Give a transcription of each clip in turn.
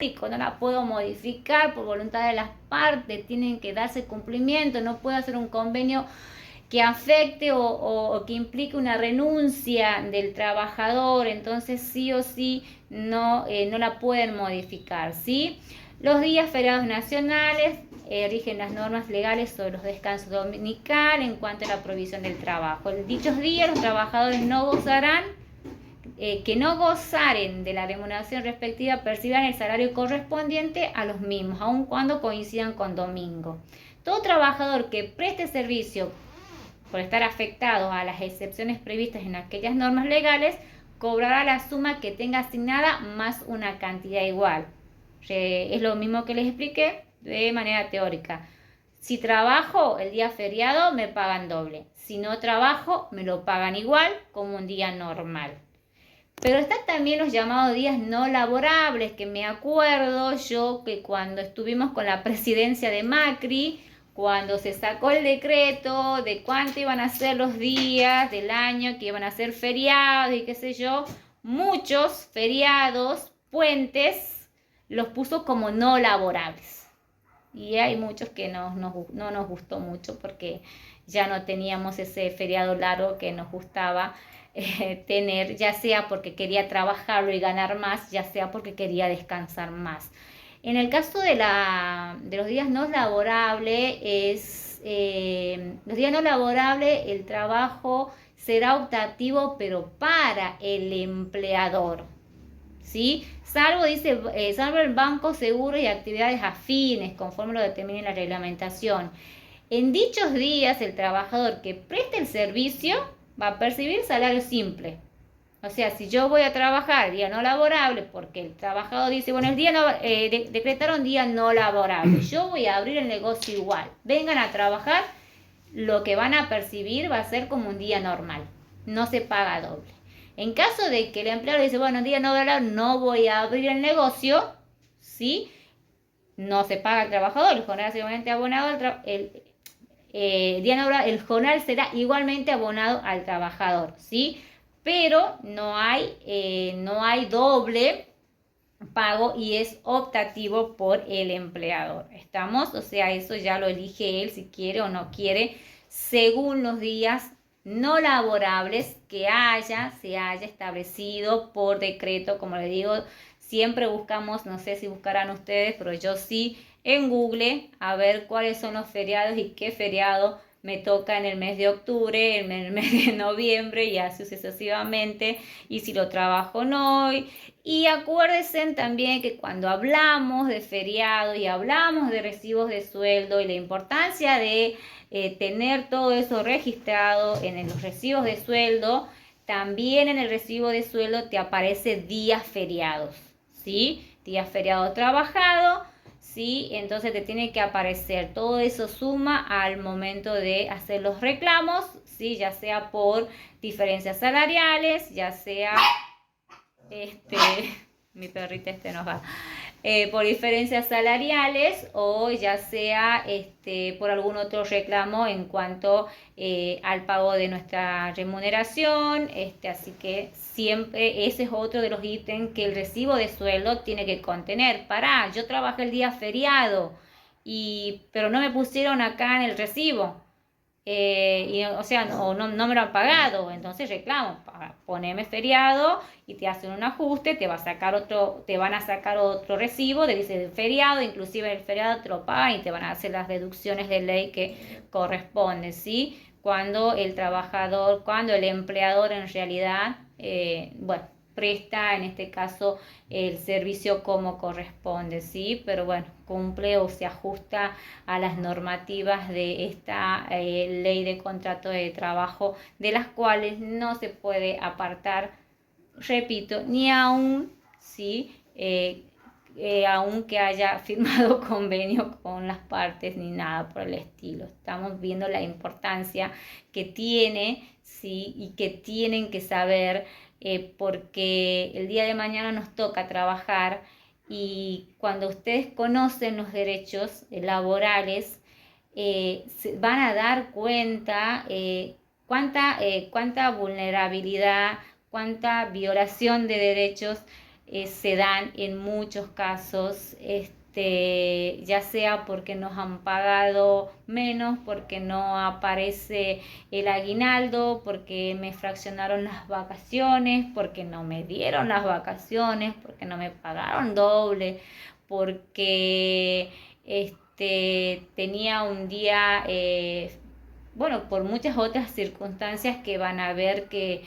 no la puedo modificar por voluntad de las partes, tienen que darse cumplimiento, no puedo hacer un convenio que afecte o que implique una renuncia del trabajador, entonces sí o sí no la pueden modificar, ¿sí? Los días feriados nacionales rigen las normas legales sobre los descansos dominicales en cuanto a la provisión del trabajo. En dichos días los trabajadores no gozarán que no gozaren de la remuneración respectiva percibirán el salario correspondiente a los mismos, aun cuando coincidan con domingo. Todo trabajador que preste servicio por estar afectado a las excepciones previstas en aquellas normas legales cobrará la suma que tenga asignada más una cantidad igual. Es lo mismo que les expliqué de manera teórica. Si trabajo el día feriado me pagan doble, si no trabajo me lo pagan igual como un día normal. Pero están también los llamados días no laborables, que me acuerdo yo que cuando estuvimos con la presidencia de Macri, cuando se sacó el decreto de cuánto iban a ser los días del año que iban a ser feriados y qué sé yo, muchos feriados, puentes, los puso como no laborables. Y hay muchos que no nos gustó mucho porque ya no teníamos ese feriado largo que nos gustaba tener, ya sea porque quería trabajarlo y ganar más, ya sea porque quería descansar más. En el caso de los días no laborables, los días no laborables, el trabajo será optativo, pero para el empleador, ¿sí? Salvo el banco, seguro y actividades afines, conforme lo determine la reglamentación. En dichos días, el trabajador que preste el servicio va a percibir salario simple. O sea, si yo voy a trabajar día no laborable, porque el trabajador dice, bueno, el día no, decretaron día no laborable, yo voy a abrir el negocio igual. Vengan a trabajar, lo que van a percibir va a ser como un día normal, no se paga doble. En caso de que el empleador dice, bueno, día no laborable, no voy a abrir el negocio, ¿sí? No se paga al trabajador, el jornal igualmente abonado, el jornal será igualmente abonado al trabajador, ¿sí? Pero no hay doble pago y es optativo por el empleador. ¿Estamos? O sea, eso ya lo elige él si quiere o no quiere, según los días no laborables que se haya establecido por decreto. Como les digo, siempre buscamos, no sé si buscarán ustedes, pero yo sí, en Google, a ver cuáles son los feriados y qué feriado me toca en el mes de octubre, en el mes de noviembre y así sucesivamente, y si lo trabajo no. Y acuérdense también que cuando hablamos de feriado y hablamos de recibos de sueldo y la importancia de tener todo eso registrado en los recibos de sueldo, también en el recibo de sueldo te aparece días feriados, ¿sí? Días feriados trabajados, ¿sí? Entonces te tiene que aparecer. Todo eso suma al momento de hacer los reclamos, ¿sí? Ya sea por diferencias salariales, ya sea mi perrita está enojada, por diferencias salariales o ya sea por algún otro reclamo en cuanto al pago de nuestra remuneración, así que siempre ese es otro de los ítems que el recibo de sueldo tiene que contener. Yo trabajé el día feriado pero no me pusieron acá en el recibo. O sea, no me lo han pagado, entonces reclamo, poneme feriado y te hacen un ajuste, te van a sacar otro recibo, te dice feriado, inclusive el feriado te lo pagan y te van a hacer las deducciones de ley que corresponden, ¿sí? Cuando el empleador en realidad, presta en este caso el servicio como corresponde, ¿sí? Pero bueno, cumple o se ajusta a las normativas de esta ley de contrato de trabajo, de las cuales no se puede apartar, repito, ni aún, ¿sí? Aunque haya firmado convenio con las partes ni nada por el estilo. Estamos viendo la importancia que tiene, ¿sí? Y que tienen que saber, porque el día de mañana nos toca trabajar y cuando ustedes conocen los derechos laborales, se van a dar cuenta cuánta vulnerabilidad, cuánta violación de derechos se dan en muchos casos, ya sea porque nos han pagado menos, porque no aparece el aguinaldo, porque me fraccionaron las vacaciones, porque no me dieron las vacaciones, porque no me pagaron doble, porque tenía un día, bueno, por muchas otras circunstancias que van a ver que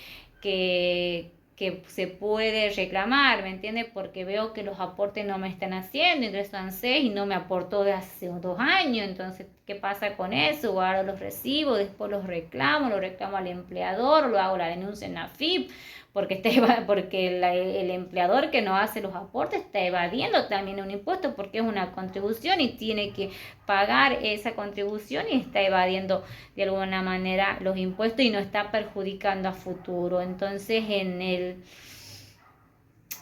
se puede reclamar, ¿me entiendes? Porque veo que los aportes no me están haciendo, ingresan 6 y no me aportó de hace 2 años, entonces, ¿qué pasa con eso? Guardo los recibos, después los reclamo al empleador, lo hago la denuncia en AFIP, porque el empleador que no hace los aportes está evadiendo también un impuesto, porque es una contribución y tiene que pagar esa contribución y está evadiendo de alguna manera los impuestos y no está perjudicando a futuro. Entonces, en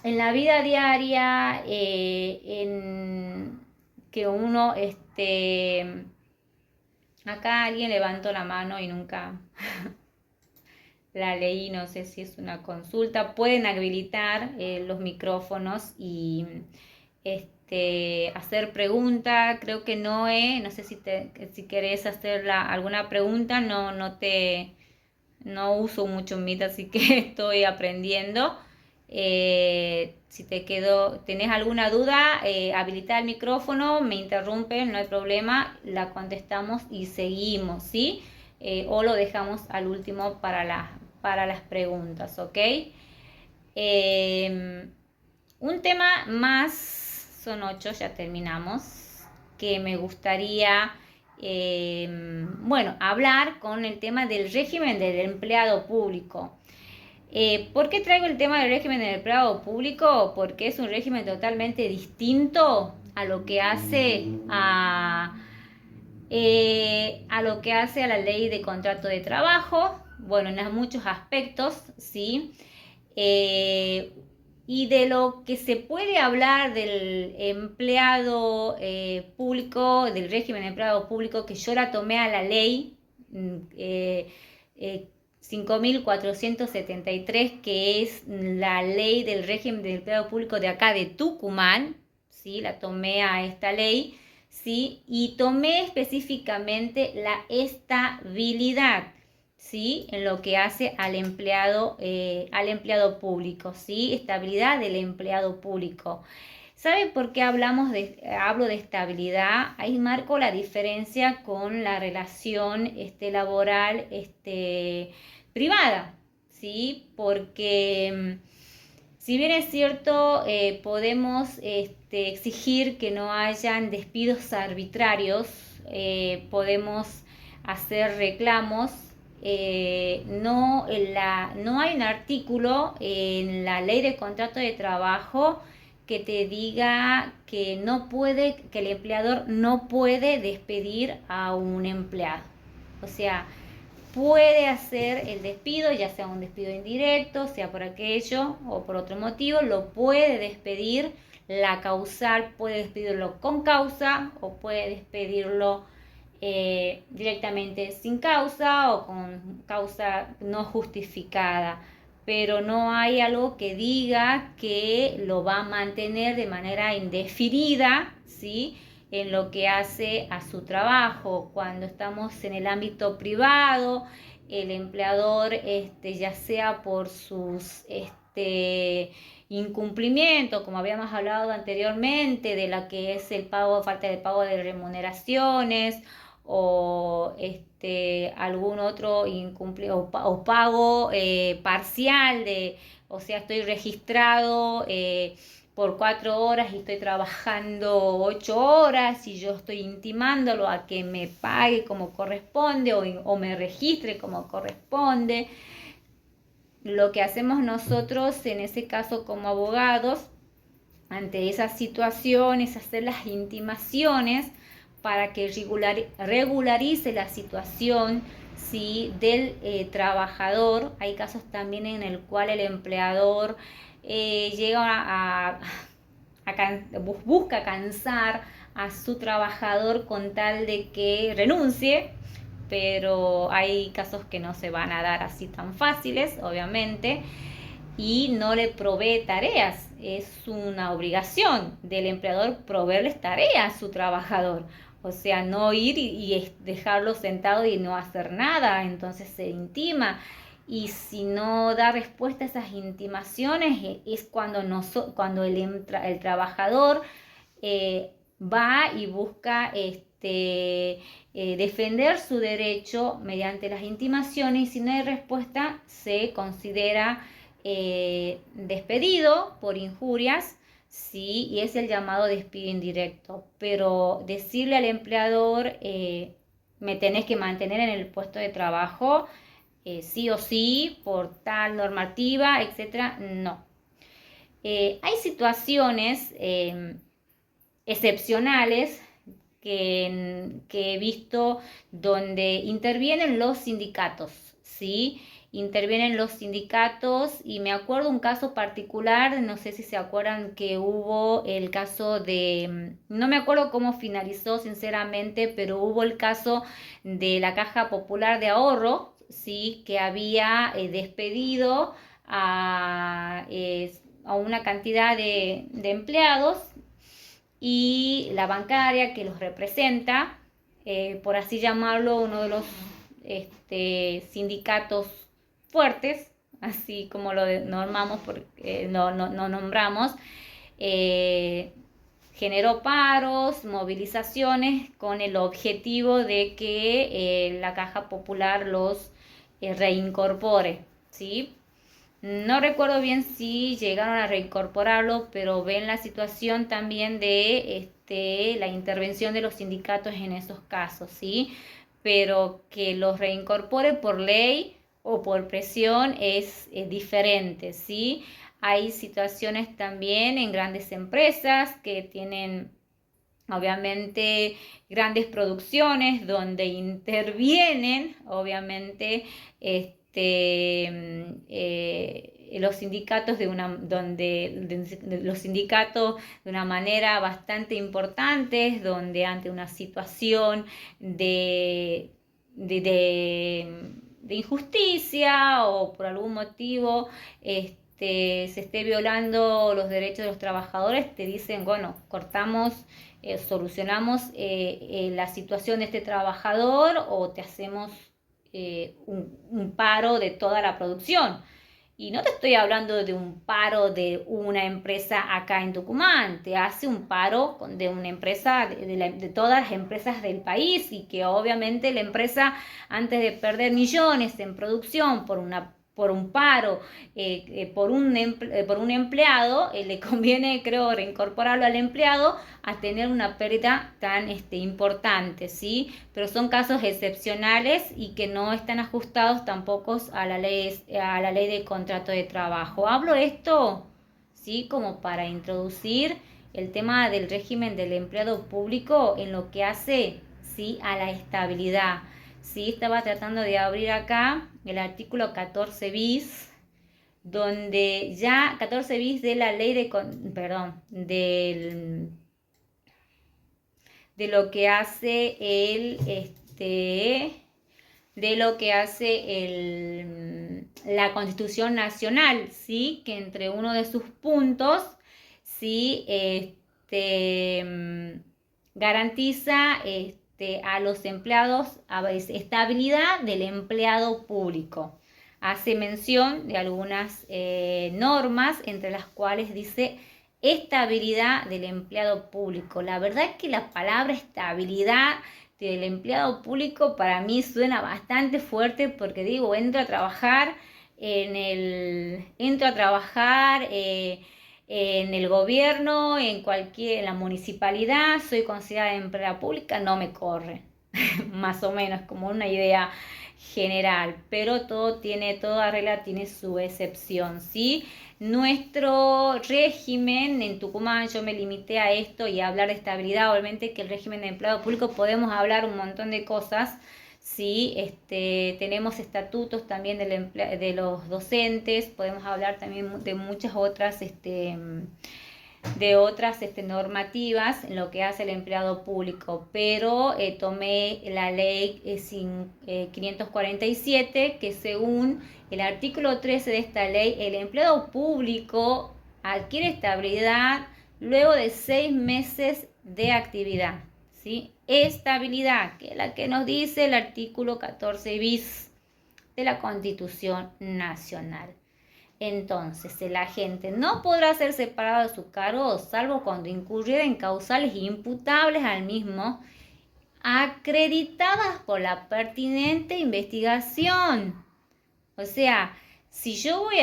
la vida diaria, en que uno, acá alguien levantó la mano y nunca la leí, no sé si es una consulta, pueden habilitar los micrófonos y hacer preguntas. Creo que no sé si querés hacer alguna pregunta, no uso mucho Meet, así que estoy aprendiendo. Si tenés alguna duda, habilita el micrófono, me interrumpes, no hay problema, la contestamos y seguimos, ¿sí? O lo dejamos al último para las preguntas, ¿ok? Un tema más, son 8, ya terminamos, que me gustaría, hablar con el tema del régimen del empleado público. ¿Por qué traigo el tema del régimen del empleado público? Porque es un régimen totalmente distinto a lo que hace a lo que hace a la ley de contrato de trabajo, bueno, en muchos aspectos, ¿sí? Y de lo que se puede hablar del empleado público, del régimen de empleado público, que yo la tomé a la ley 5.473, que es la ley del régimen del empleado público de acá de Tucumán, ¿sí? La tomé a esta ley, ¿sí? Y tomé específicamente la estabilidad, ¿sí? En lo que hace al empleado público, ¿sí? Estabilidad del empleado público. ¿Saben por qué hablo de estabilidad? Ahí marco la diferencia con la relación laboral privada, ¿sí? Porque si bien es cierto, podemos exigir que no hayan despidos arbitrarios, podemos hacer reclamos, no hay un artículo en la ley de contrato de trabajo que te diga que el empleador no puede despedir a un empleado. O sea, puede hacer el despido, ya sea un despido indirecto, sea por aquello o por otro motivo, lo puede despedir. La causal puede despedirlo con causa o puede despedirlo directamente sin causa o con causa no justificada, pero no hay algo que diga que lo va a mantener de manera indefinida, ¿sí? En lo que hace a su trabajo. Cuando estamos en el ámbito privado, el empleador, ya sea por sus incumplimientos, como habíamos hablado anteriormente, de la que es falta de pago de remuneraciones, o algún otro o pago parcial o sea, estoy registrado por 4 horas y estoy trabajando 8 horas y yo estoy intimándolo a que me pague como corresponde o me registre como corresponde. Lo que hacemos nosotros en ese caso como abogados ante esas situaciones, hacer las intimaciones para que regularice la situación, ¿sí? Del trabajador. Hay casos también en el cual el empleador busca cansar a su trabajador con tal de que renuncie, pero hay casos que no se van a dar así tan fáciles, obviamente. y no le provee tareas. Es una obligación del empleador proveerles tareas a su trabajador. O sea, no ir y dejarlo sentado y no hacer nada, entonces se intima. Y si no da respuesta a esas intimaciones, es cuando, cuando el trabajador va y busca defender su derecho mediante las intimaciones, y si no hay respuesta, se considera despedido por injurias. Sí, y es el llamado despido indirecto. Pero decirle al empleador, me tenés que mantener en el puesto de trabajo, sí o sí, por tal normativa, etcétera, no. Hay situaciones excepcionales que he visto donde intervienen los sindicatos, ¿sí? Intervienen los sindicatos, y me acuerdo un caso particular, no sé si se acuerdan que hubo el caso de, no me acuerdo cómo finalizó sinceramente, pero hubo el caso de la Caja Popular de Ahorro, ¿sí? Que había despedido a una cantidad de empleados, y la bancaria que los representa, por así llamarlo, uno de los sindicatos fuertes, así como lo normamos, porque no nombramos, generó paros, movilizaciones con el objetivo de que la Caja Popular los reincorpore, ¿sí? No recuerdo bien si llegaron a reincorporarlo, pero ven la situación también de la intervención de los sindicatos en esos casos, ¿sí? Pero que los reincorpore por ley o por presión es diferente, ¿sí? Hay situaciones también en grandes empresas que tienen obviamente grandes producciones donde intervienen obviamente los sindicatos los sindicatos de una manera bastante importante, donde ante una situación de injusticia o por algún motivo se esté violando los derechos de los trabajadores, te dicen, bueno, cortamos, solucionamos la situación de este trabajador, o te hacemos un paro de toda la producción. Y no te estoy hablando de un paro de una empresa acá en Tucumán, te hace un paro de una empresa, de todas las empresas del país, y que obviamente la empresa, antes de perder millones en producción por un paro, por un empleado, le conviene, creo, reincorporarlo al empleado a tener una pérdida tan importante, ¿sí? Pero son casos excepcionales y que no están ajustados tampoco a la ley de contrato de trabajo. Hablo esto, ¿sí? Como para introducir el tema del régimen del empleado público en lo que hace, ¿sí?, a la estabilidad. Sí, estaba tratando de abrir acá el artículo 14 bis, donde ya 14 bis de la ley de lo que hace la Constitución Nacional, ¿sí? Que entre uno de sus puntos, ¿sí?, garantiza a los empleados estabilidad del empleado público. Hace mención de algunas normas, entre las cuales dice estabilidad del empleado público. La verdad es que la palabra estabilidad del empleado público para mí suena bastante fuerte, porque digo, entro a trabajar en el gobierno, en la municipalidad, soy considerada empleada pública, no me corre. Más o menos, como una idea general, pero toda regla tiene su excepción, ¿sí? Nuestro régimen en Tucumán, yo me limité a esto y a hablar de estabilidad. Obviamente que el régimen de empleado público podemos hablar un montón de cosas, ¿sí? Tenemos estatutos también de los docentes, podemos hablar también de muchas otras normativas en lo que hace el empleado público, pero tomé la ley 547, que según el artículo 13 de esta ley, el empleado público adquiere estabilidad luego de 6 meses de actividad, ¿sí? Estabilidad, que es la que nos dice el artículo 14 bis de la Constitución Nacional. Entonces, el agente no podrá ser separado de su cargo, salvo cuando incurriera en causales imputables al mismo, acreditadas por la pertinente investigación. O sea, si yo voy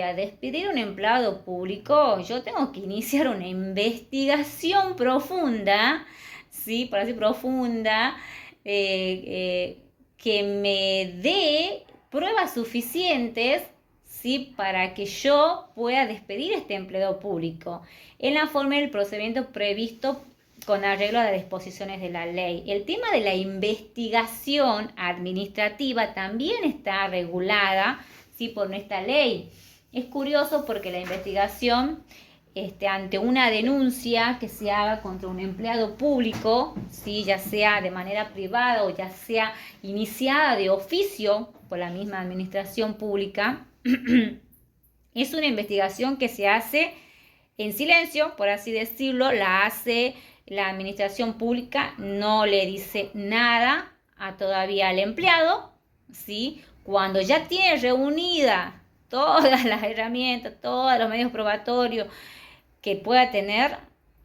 a despedir a un empleado público, yo tengo que iniciar una investigación profunda, ¿sí? Por así profunda, que me dé pruebas suficientes, ¿sí? Para que yo pueda despedir a este empleado público en la forma del procedimiento previsto con arreglo a las disposiciones de la ley. El tema de la investigación administrativa también está regulada, ¿sí? Por nuestra ley. Es curioso porque la investigación ante una denuncia que se haga contra un empleado público, ¿sí? Ya sea de manera privada o ya sea iniciada de oficio por la misma administración pública, es una investigación que se hace en silencio, por así decirlo, la hace la administración pública, no le dice nada todavía al empleado, ¿sí? Cuando ya tiene reunida todas las herramientas, todos los medios probatorios que pueda tener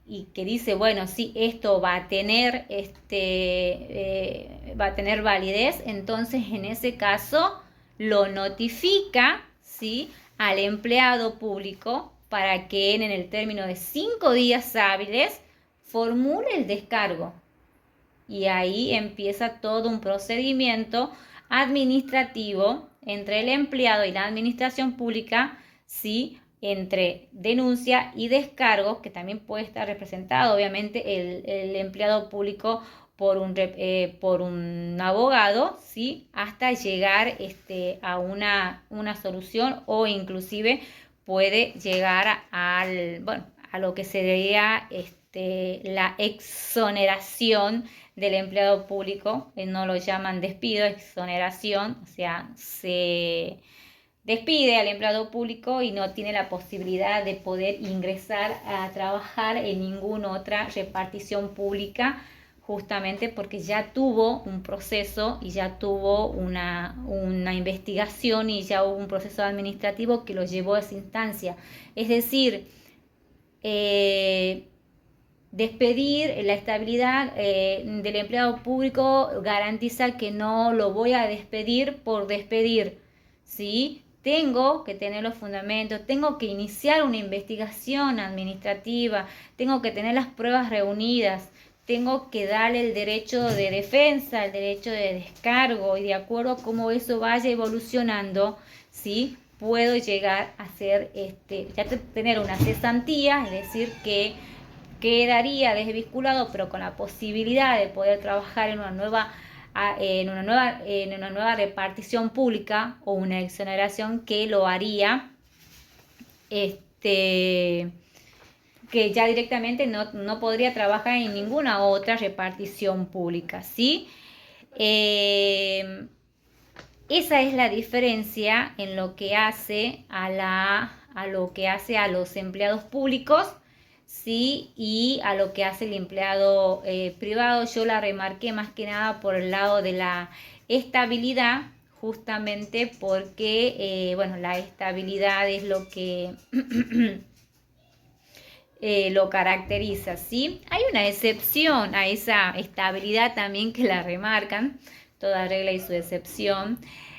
y que dice, bueno, sí, esto va a tener, va a tener validez, entonces en ese caso lo notifica, ¿sí? Al empleado público para que en el término de 5 días hábiles formule el descargo. Y ahí empieza todo un procedimiento administrativo entre el empleado y la administración pública, ¿sí? Entre denuncia y descargo, que también puede estar representado, obviamente, el empleado público por un abogado, ¿sí? Hasta llegar a una solución, o inclusive puede llegar a lo que sería la exoneración del empleado público. No lo llaman despido, exoneración, o sea, se despide al empleado público y no tiene la posibilidad de poder ingresar a trabajar en ninguna otra repartición pública, justamente porque ya tuvo un proceso y ya tuvo una investigación y ya hubo un proceso administrativo que lo llevó a esa instancia. Es decir, despedir la estabilidad del empleado público garantiza que no lo voy a despedir por despedir, ¿sí? Tengo que tener los fundamentos, tengo que iniciar una investigación administrativa, tengo que tener las pruebas reunidas, tengo que darle el derecho de defensa, el derecho de descargo, y de acuerdo a cómo eso vaya evolucionando, ¿sí? Puedo llegar a ser, ya tener una cesantía, es decir, que quedaría desvinculado, pero con la posibilidad de poder trabajar en una nueva repartición pública o una exoneración que lo haría, que ya directamente no podría trabajar en ninguna otra repartición pública, ¿sí? Esa es la diferencia en lo que hace a los empleados públicos, ¿sí? Y a lo que hace el empleado privado. Yo la remarqué más que nada por el lado de la estabilidad, justamente porque, la estabilidad es lo que lo caracteriza, ¿sí? Hay una excepción a esa estabilidad también que la remarcan, toda regla y su excepción.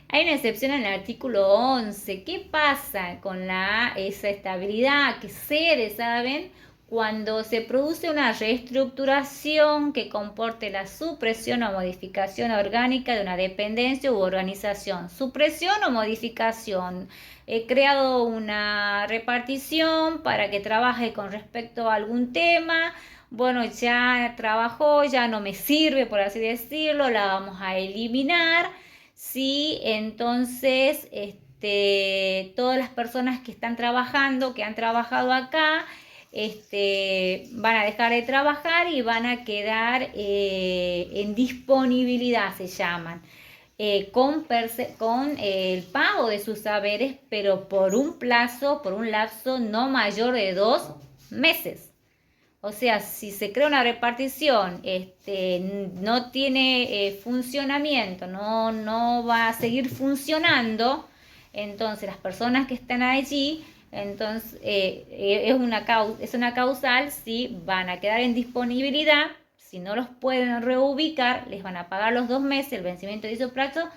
Hay una excepción en el artículo 11. ¿Qué pasa con esa estabilidad que cede, saben? Cuando se produce una reestructuración que comporte la supresión o modificación orgánica de una dependencia u organización. Supresión o modificación. He creado una repartición para que trabaje con respecto a algún tema. Bueno, ya trabajó, ya no me sirve, por así decirlo, la vamos a eliminar. Sí, entonces, todas las personas que están trabajando, que han trabajado acá, van a dejar de trabajar y van a quedar en disponibilidad, se llaman, con el pago de sus saberes, pero por un lapso no mayor de 2 meses. O sea, si se crea una repartición, no tiene funcionamiento, no va a seguir funcionando, entonces las personas que están allí, entonces es una causal, si van a quedar en disponibilidad, si no los pueden reubicar, les van a pagar los 2 meses, el vencimiento de dicho plazo,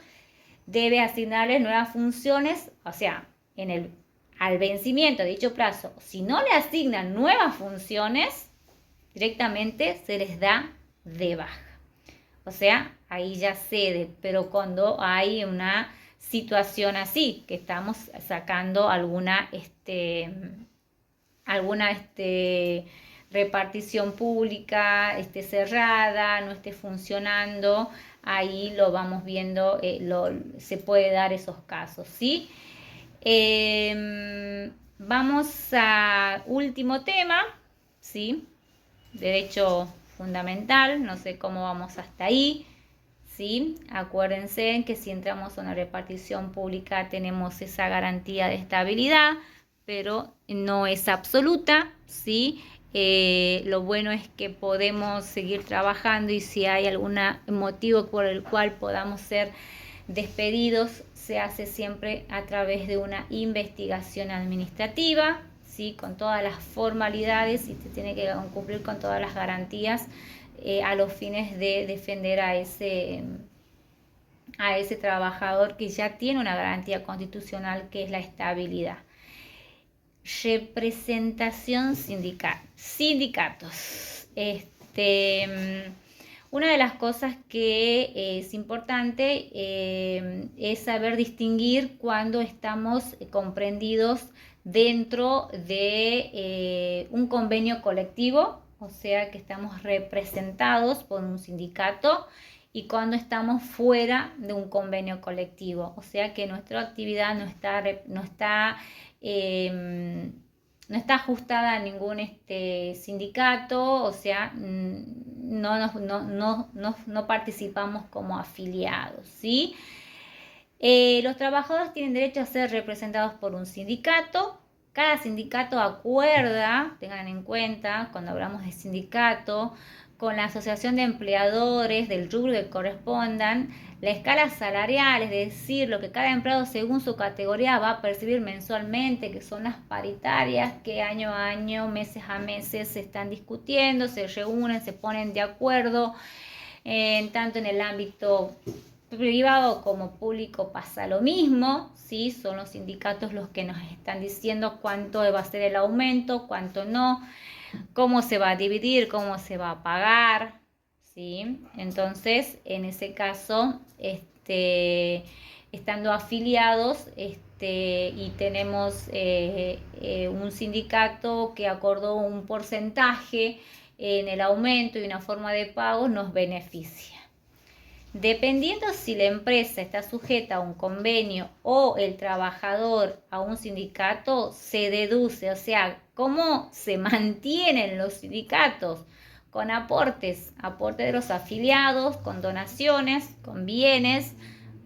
debe asignarles nuevas funciones, o sea, al vencimiento de dicho plazo, si no le asignan nuevas funciones, directamente se les da de baja. O sea, ahí ya cede, pero cuando hay una situación así, que estamos sacando alguna repartición pública cerrada, no esté funcionando, ahí lo vamos viendo, se puede dar esos casos, ¿sí? Vamos a último tema, ¿sí? Derecho fundamental, no sé cómo vamos hasta ahí, ¿sí? Acuérdense que si entramos a una repartición pública tenemos esa garantía de estabilidad, pero no es absoluta, ¿sí? Lo bueno es que podemos seguir trabajando y si hay algún motivo por el cual podamos ser despedidos, se hace siempre a través de una investigación administrativa, ¿sí? Con todas las formalidades y se tiene que cumplir con todas las garantías a los fines de defender a ese trabajador que ya tiene una garantía constitucional, que es la estabilidad. Representación sindical. Sindicatos. Una de las cosas que es importante es saber distinguir cuando estamos comprendidos dentro de un convenio colectivo, o sea que estamos representados por un sindicato, y cuando estamos fuera de un convenio colectivo, o sea que nuestra actividad no está ajustada a ningún sindicato, o sea, no participamos como afiliados, ¿sí? Los trabajadores tienen derecho a ser representados por un sindicato. Cada sindicato acuerda, tengan en cuenta, cuando hablamos de sindicato, con la asociación de empleadores del rubro que correspondan, la escala salarial, es decir, lo que cada empleado según su categoría va a percibir mensualmente, que son las paritarias que año a año, meses a meses se están discutiendo, se reúnen, se ponen de acuerdo, tanto en el ámbito privado como público pasa lo mismo, ¿sí? Son los sindicatos los que nos están diciendo cuánto va a ser el aumento, cuánto no, cómo se va a dividir, cómo se va a pagar, ¿sí? Entonces, en ese caso, estando afiliados y tenemos un sindicato que acordó un porcentaje en el aumento y una forma de pago, nos beneficia. Dependiendo si la empresa está sujeta a un convenio o el trabajador a un sindicato, se deduce, o sea, ¿cómo se mantienen los sindicatos? Con aportes de los afiliados, con donaciones, con bienes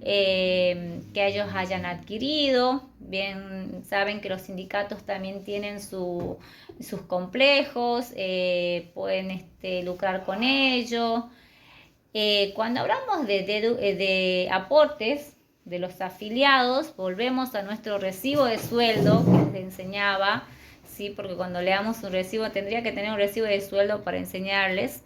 que ellos hayan adquirido. Bien, saben que los sindicatos también tienen sus complejos, pueden lucrar con ello. Cuando hablamos de aportes de los afiliados, volvemos a nuestro recibo de sueldo que les enseñaba, ¿sí? Porque cuando leamos un recibo, tendría que tener un recibo de sueldo para enseñarles.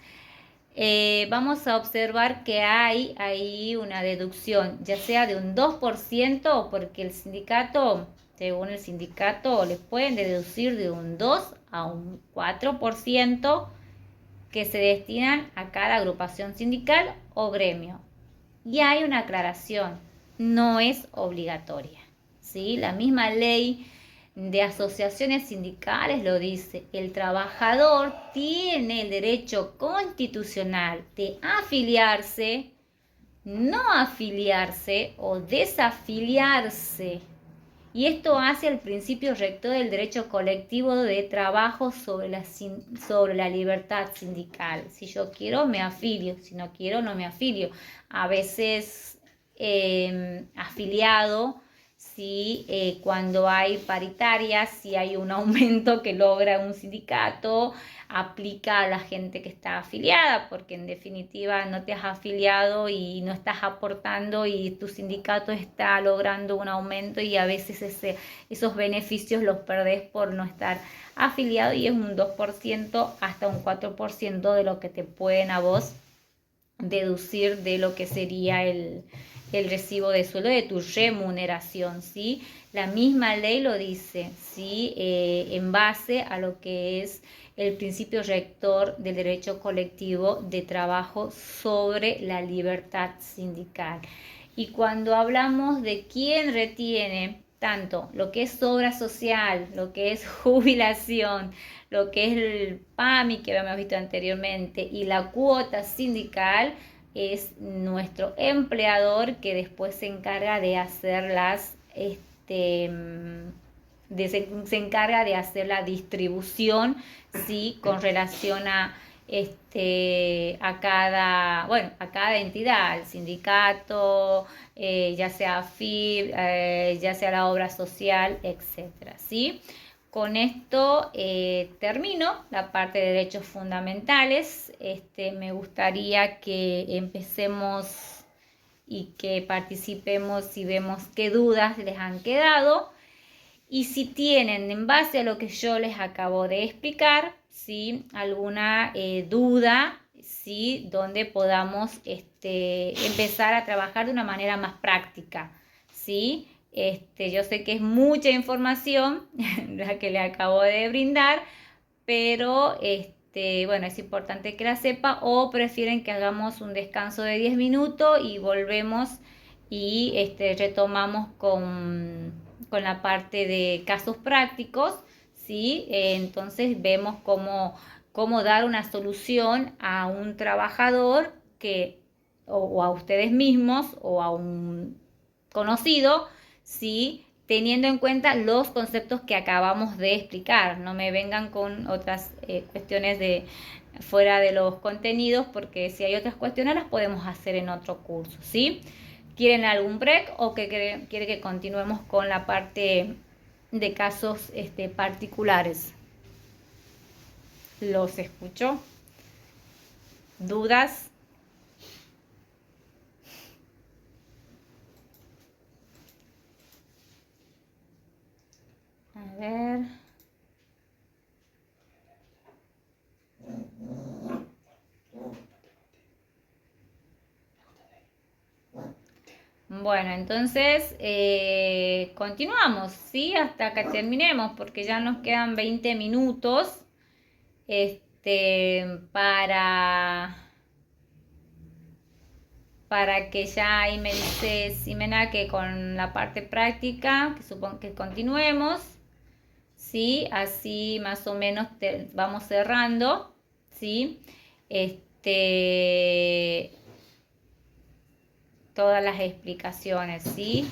Vamos a observar que hay ahí una deducción, ya sea de un 2%, porque el sindicato, según el sindicato, les pueden deducir de un 2 a un 4%, que se destinan a cada agrupación sindical o gremio. Y hay una aclaración, no es obligatoria, ¿sí? La misma ley de asociaciones sindicales lo dice, el trabajador tiene el derecho constitucional de afiliarse, no afiliarse o desafiliarse Y esto hace el principio rector del derecho colectivo de trabajo sobre la libertad sindical. Si yo quiero, me afilio. Si no quiero, no me afilio. A veces afiliado, si cuando hay paritarias, si hay un aumento que logra un sindicato, aplica a la gente que está afiliada, porque en definitiva no te has afiliado y no estás aportando y tu sindicato está logrando un aumento y a veces esos beneficios los perdés por no estar afiliado y es un 2% hasta un 4% de lo que te pueden a vos deducir de lo que sería el recibo de sueldo de tu remuneración, ¿sí? La misma ley lo dice, ¿sí? En base a lo que es el principio rector del derecho colectivo de trabajo sobre la libertad sindical. Y cuando hablamos de quién retiene tanto lo que es obra social, lo que es jubilación, lo que es el PAMI que habíamos visto anteriormente y la cuota sindical, es nuestro empleador que después se encarga de hacer se encarga de hacer la distribución, ¿sí? Con relación a cada entidad, al sindicato, ya sea FIB, ya sea la obra social, etcétera, ¿sí? Con esto termino la parte de derechos fundamentales. Me gustaría que empecemos y que participemos y vemos qué dudas les han quedado. Y si tienen, en base a lo que yo les acabo de explicar, ¿sí? Alguna duda, ¿sí? Donde podamos empezar a trabajar de una manera más práctica, ¿sí? Yo sé que es mucha información la que le acabo de brindar, pero bueno, es importante que la sepa o prefieren que hagamos un descanso de 10 minutos y volvemos y retomamos con la parte de casos prácticos, ¿sí? Entonces vemos cómo dar una solución a un trabajador o a ustedes mismos o a un conocido, ¿sí? Teniendo en cuenta los conceptos que acabamos de explicar. No me vengan con otras cuestiones de fuera de los contenidos, porque si hay otras cuestiones las podemos hacer en otro curso, ¿sí? ¿Quieren algún break o quiere que continuemos con la parte de casos particulares? Los escucho. ¿Dudas? A ver. Bueno, entonces continuamos, ¿sí? Hasta que terminemos, porque ya nos quedan 20 minutos para que ya ahí me dice Ximena que con la parte práctica, que supongo que continuemos, ¿sí? Así más o menos vamos cerrando, ¿sí? Todas las explicaciones, ¿sí?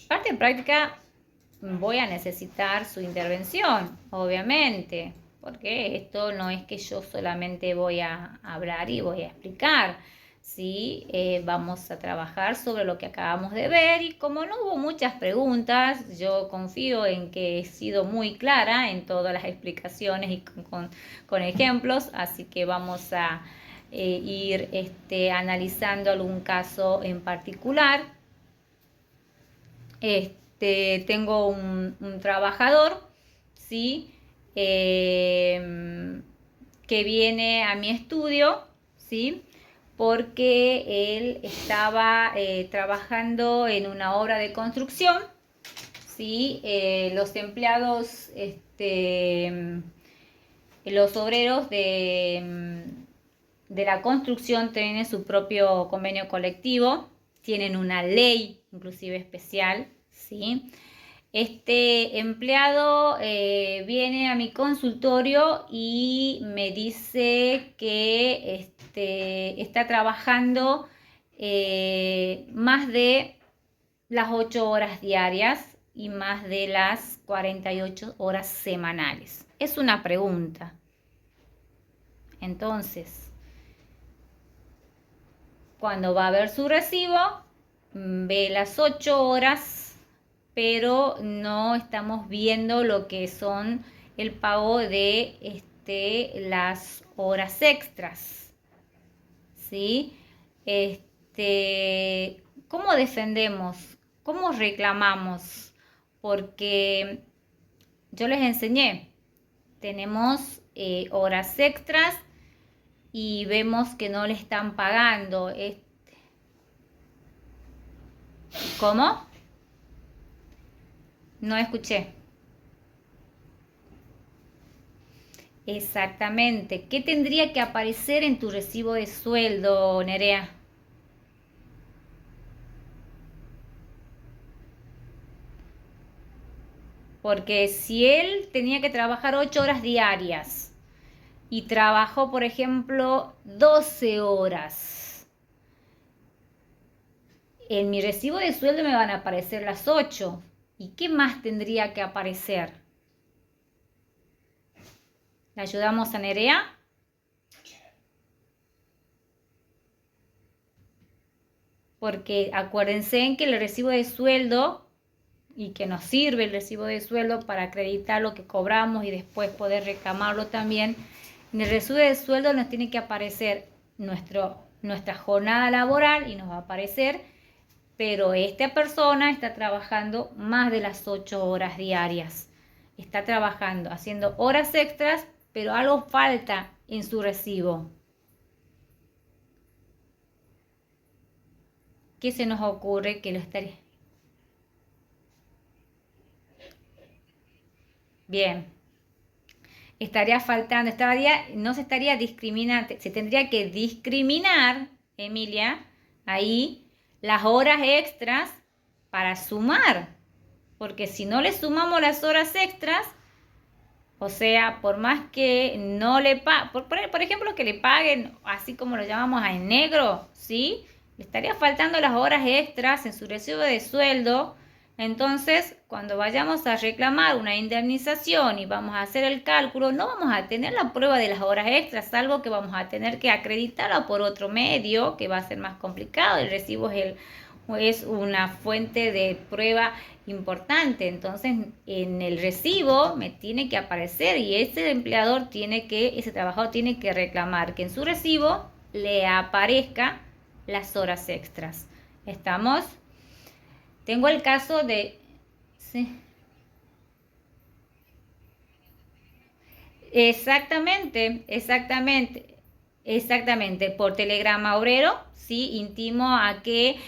Parte práctica, voy a necesitar su intervención, obviamente, porque esto no es que yo solamente voy a hablar y voy a explicar, ¿sí? Vamos a trabajar sobre lo que acabamos de ver y como no hubo muchas preguntas, yo confío en que he sido muy clara en todas las explicaciones y con ejemplos, así que vamos a ir analizando algún caso en particular. Tengo un trabajador, ¿sí? Que viene a mi estudio, ¿sí? Porque él estaba trabajando en una obra de construcción, ¿sí? Los empleados, los obreros de la construcción tienen su propio convenio colectivo, tienen una ley inclusive especial, ¿sí? Este empleado viene a mi consultorio y me dice que está trabajando más de las 8 horas diarias y más de las 48 horas semanales? Es una pregunta. Entonces, cuando va a ver su recibo, ve las 8 horas, pero no estamos viendo lo que son el pago de las horas extras, ¿sí? ¿Cómo defendemos? ¿Cómo reclamamos? Porque yo les enseñé, tenemos horas extras y vemos que no le están pagando. ¿Cómo? No escuché. Exactamente. ¿Qué tendría que aparecer en tu recibo de sueldo, Nerea? Porque si él tenía que trabajar 8 horas diarias y trabajó, por ejemplo, 12 horas, en mi recibo de sueldo me van a aparecer las 8. ¿Y qué más tendría que aparecer? ¿Le ayudamos a Nerea? Porque acuérdense en que el recibo de sueldo, y que nos sirve el recibo de sueldo para acreditar lo que cobramos y después poder reclamarlo también, en el recibo de sueldo nos tiene que aparecer nuestra jornada laboral y nos va a aparecer, pero esta persona está trabajando más de las 8 horas diarias. Está trabajando, haciendo horas extras, pero algo falta en su recibo. ¿Qué se nos ocurre que lo estaría? Bien. Estaría faltando, no se estaría discriminando, se tendría que discriminar, Emilia, ahí las horas extras para sumar, porque si no le sumamos las horas extras, o sea, por más que no le paguen, por ejemplo, que le paguen así como lo llamamos en negro, ¿sí? Le estaría faltando las horas extras en su recibo de sueldo. Entonces, cuando vayamos a reclamar una indemnización y vamos a hacer el cálculo, no vamos a tener la prueba de las horas extras, salvo que vamos a tener que acreditarla por otro medio, que va a ser más complicado. El recibo es una fuente de prueba importante. Entonces, en el recibo me tiene que aparecer y ese trabajador tiene que reclamar que en su recibo le aparezca las horas extras. ¿Estamos? Tengo el caso de... Sí. Exactamente. Por telegrama obrero, sí, intimo a que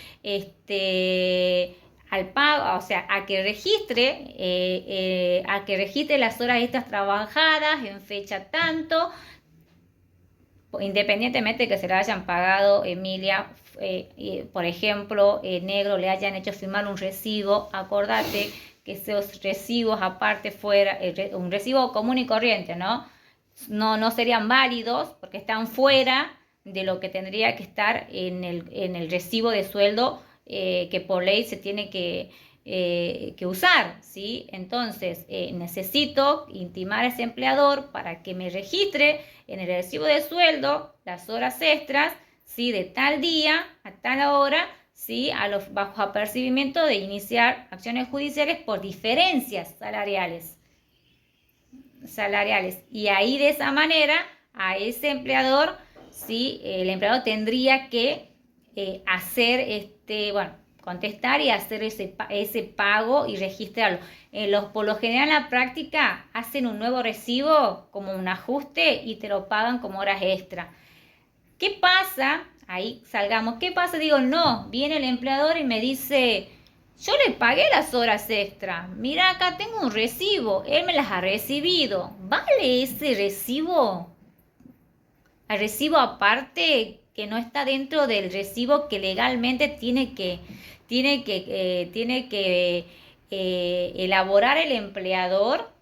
al pago, o sea, a que registre las horas estas trabajadas en fecha tanto, independientemente de que se le hayan pagado, Emilia, por ejemplo, negro, le hayan hecho firmar un recibo, acordate que esos recibos aparte fuera un recibo común y corriente, ¿no? No serían válidos porque están fuera de lo que tendría que estar en el recibo de sueldo que por ley se tiene que usar, ¿sí? Entonces, necesito intimar a ese empleador para que me registre en el recibo de sueldo las horas extras, ¿sí? De tal día a tal hora, ¿sí? Bajo apercibimiento de iniciar acciones judiciales por diferencias salariales. Y ahí de esa manera a ese empleador, ¿sí? El empleador tendría que contestar y hacer ese pago y registrarlo. Por lo general en la práctica hacen un nuevo recibo como un ajuste y te lo pagan como horas extra. ¿Qué pasa? Ahí salgamos. ¿Qué pasa? Digo, no, viene el empleador y me dice, yo le pagué las horas extra. Mira, acá tengo un recibo. Él me las ha recibido. ¿Vale ese recibo? El recibo aparte que no está dentro del recibo que legalmente tiene que elaborar el empleador.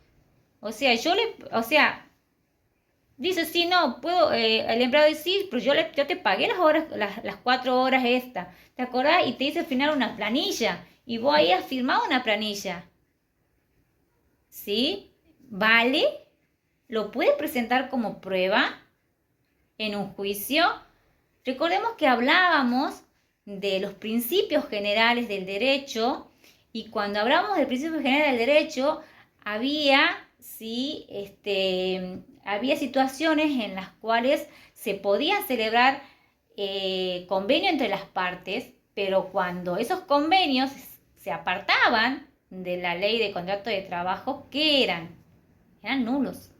O sea, dice, sí, no, puedo, el empleado dice, sí, pero yo te pagué las 4 horas estas, ¿te acordás? Y te hice al final una planilla y voy a firmar una planilla. ¿Sí? ¿Vale? ¿Lo puede presentar como prueba en un juicio? Recordemos que hablábamos de los principios generales del derecho y cuando hablamos del principio general del derecho había situaciones en las cuales se podía celebrar convenio entre las partes, pero cuando esos convenios se apartaban de la ley de contrato de trabajo, ¿qué eran? Eran nulos.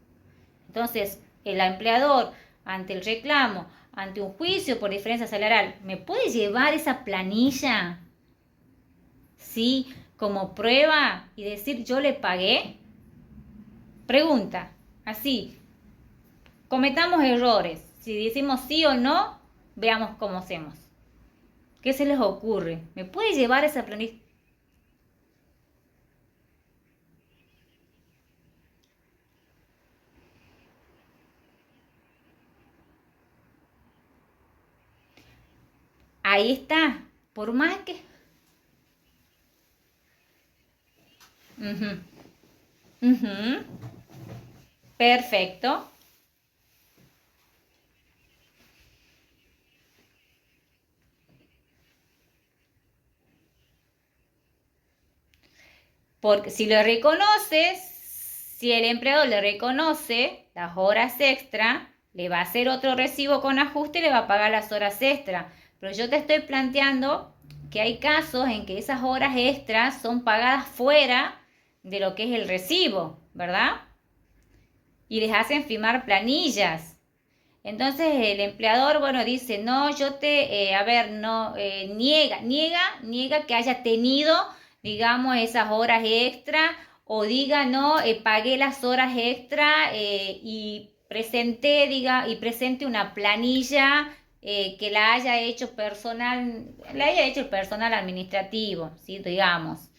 Entonces, el empleador, ante el reclamo, ante un juicio por diferencia salarial, ¿me puede llevar esa planilla? ¿Sí? Como prueba y decir yo le pagué. Pregunta, así, cometamos errores. Si decimos sí o no, veamos cómo hacemos. ¿Qué se les ocurre? ¿Me puede llevar esa planilla? Ahí está. Por más que... Perfecto. Porque si lo reconoces, si el empleador le reconoce las horas extra, le va a hacer otro recibo con ajuste y le va a pagar las horas extra. Pero yo te estoy planteando que hay casos en que esas horas extras son pagadas fuera de lo que es el recibo, ¿verdad? Y les hacen firmar planillas. Entonces el empleador, bueno, dice, no, niega que haya tenido, digamos, esas horas extra, o diga, no, pagué las horas extra y presente una planilla que la haya hecho el personal administrativo, ¿sí? Digamos.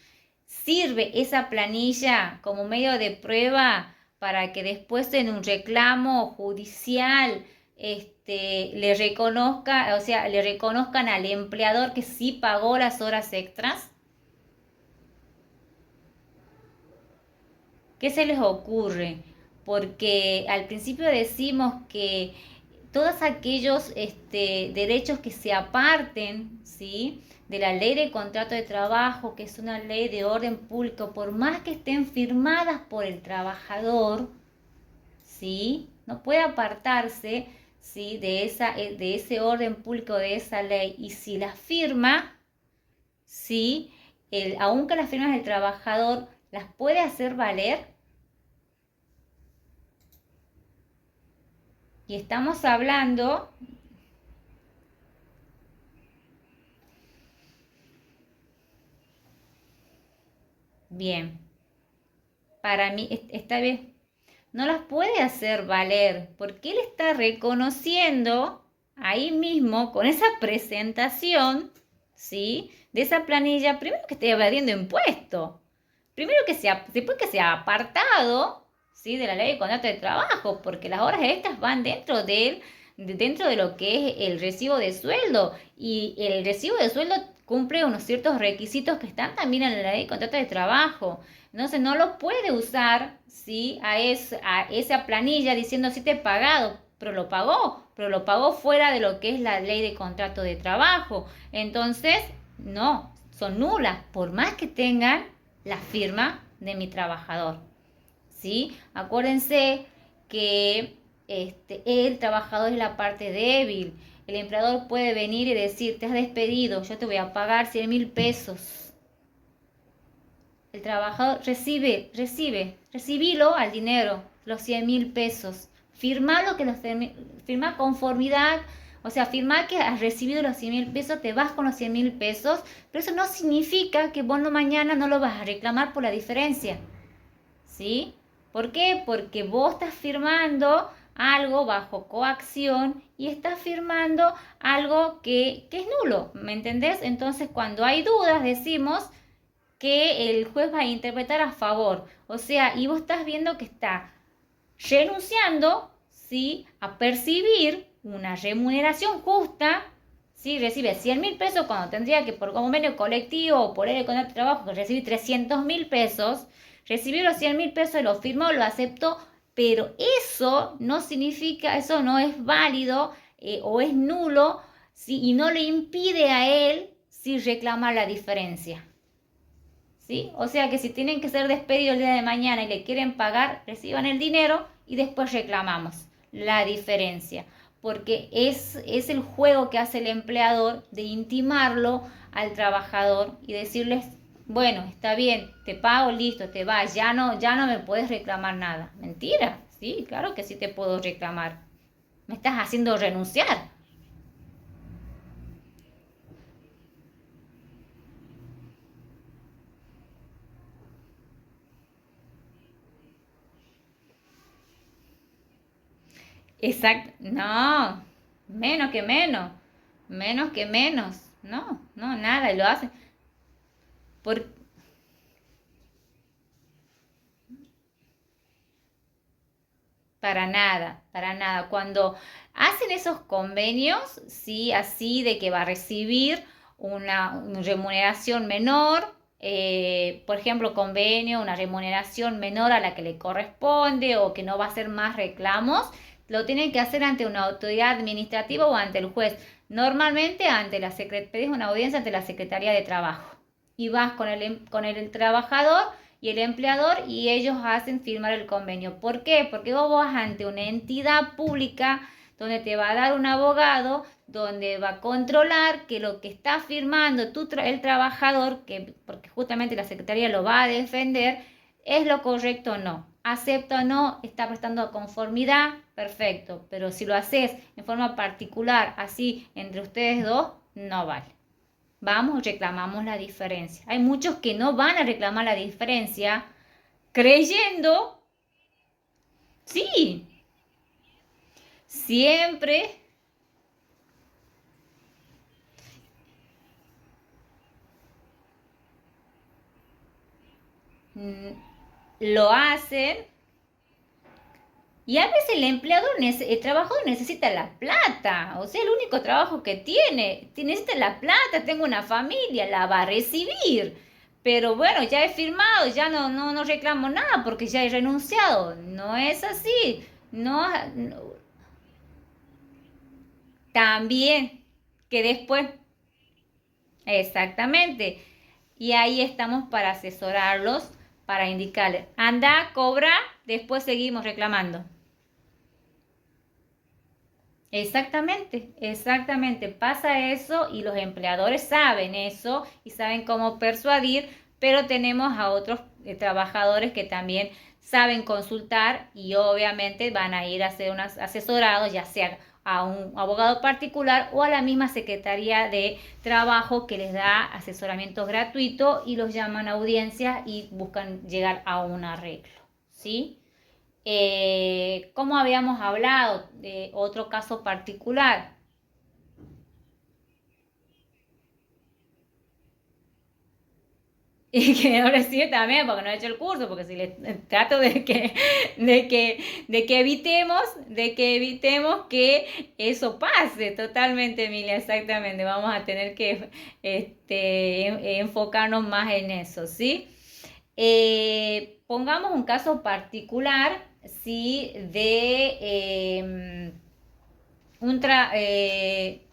¿Sirve esa planilla como medio de prueba para que después en un reclamo judicial le reconozcan al empleador que sí pagó las horas extras? ¿Qué se les ocurre? Porque al principio decimos que todos aquellos derechos que se aparten, ¿sí?, de la ley de contrato de trabajo, que es una ley de orden público, por más que estén firmadas por el trabajador, ¿sí?, no puede apartarse, ¿sí?, de ese orden público, de esa ley. Y si la firma, ¿sí?, aunque las firmas del trabajador, las puede hacer valer. Y estamos hablando... Bien, para mí está bien. No las puede hacer valer porque él está reconociendo ahí mismo con esa presentación, ¿sí?, de esa planilla, primero que esté evadiendo impuestos, primero después que sea apartado, ¿sí?, de la ley de contrato de trabajo, porque las horas extras van dentro de lo que es el recibo de sueldo, y el recibo de sueldo cumple unos ciertos requisitos que están también en la ley de contrato de trabajo. Entonces no lo puede usar, ¿sí?, a esa planilla diciendo sí te he pagado, pero lo pagó fuera de lo que es la ley de contrato de trabajo. Entonces, no, son nulas, por más que tengan la firma de mi trabajador, ¿sí? Acuérdense que el trabajador es la parte débil. El empleador puede venir y decir, te has despedido, yo te voy a pagar 100.000 pesos. El trabajador recibilo al dinero, los 100.000 pesos. Firma conformidad, o sea, firma que has recibido los 100.000 pesos, te vas con los 100.000 pesos, pero eso no significa que vos mañana no lo vas a reclamar por la diferencia, ¿sí? ¿Por qué? Porque vos estás firmando algo bajo coacción y estás firmando algo que es nulo, ¿me entendés? Entonces, cuando hay dudas, decimos que el juez va a interpretar a favor. O sea, y vos estás viendo que está renunciando, ¿sí?, a percibir una remuneración justa, ¿sí? Recibe 100.000 pesos cuando tendría que por convenio colectivo o por el contrato de trabajo recibir 300.000 pesos, recibió los 100.000 pesos, lo firmó, lo aceptó, pero eso no significa, eso no es válido o es nulo, ¿sí? Y no le impide a él si reclamar la diferencia. ¿Sí? O sea que si tienen que ser despedidos el día de mañana y le quieren pagar, reciban el dinero y después reclamamos la diferencia. Porque es el juego que hace el empleador de intimarlo al trabajador y decirles, bueno, está bien, te pago, listo, te vas, ya no me puedes reclamar nada. Mentira, sí, claro que sí te puedo reclamar. Me estás haciendo renunciar. Exacto, no, menos que menos, menos que menos, no, no, nada, y lo hacen por, para nada, para nada. Cuando hacen esos convenios, sí, así de que va a recibir una remuneración menor, por ejemplo, convenio, una remuneración menor a la que le corresponde o que no va a hacer más reclamos, lo tienen que hacer ante una autoridad administrativa o ante el juez. Normalmente ante la pedís una audiencia ante la Secretaría de Trabajo y vas con el trabajador y el empleador y ellos hacen firmar el convenio. ¿Por qué? Porque vos vas ante una entidad pública donde te va a dar un abogado, donde va a controlar que lo que está firmando el trabajador, que, porque justamente la Secretaría lo va a defender, es lo correcto o no. Acepta o no, está prestando conformidad, perfecto. Pero si lo haces en forma particular, así entre ustedes dos, no vale. Vamos, reclamamos la diferencia. Hay muchos que no van a reclamar la diferencia creyendo, sí, siempre mm, lo hacen y a veces el trabajador necesita la plata, o sea, el único trabajo que necesita la plata, tengo una familia, la va a recibir. Pero bueno, ya he firmado, ya no reclamo nada porque ya he renunciado. No es así. No, también que después, exactamente. Y ahí estamos para asesorarlos, para indicarles, anda, cobra, después seguimos reclamando. Exactamente, exactamente. Pasa eso y los empleadores saben eso y saben cómo persuadir, pero tenemos a otros trabajadores que también saben consultar y obviamente van a ir a hacer unos asesorados, ya sea a un abogado particular o a la misma Secretaría de Trabajo que les da asesoramiento gratuito y los llaman a audiencia y buscan llegar a un arreglo, ¿sí? Como habíamos hablado de otro caso particular, y que ahora sí también, porque no he hecho el curso, porque si le trato de que evitemos que eso pase totalmente, Emilia, exactamente, vamos a tener que enfocarnos más en eso, ¿sí? Pongamos un caso particular, ¿sí?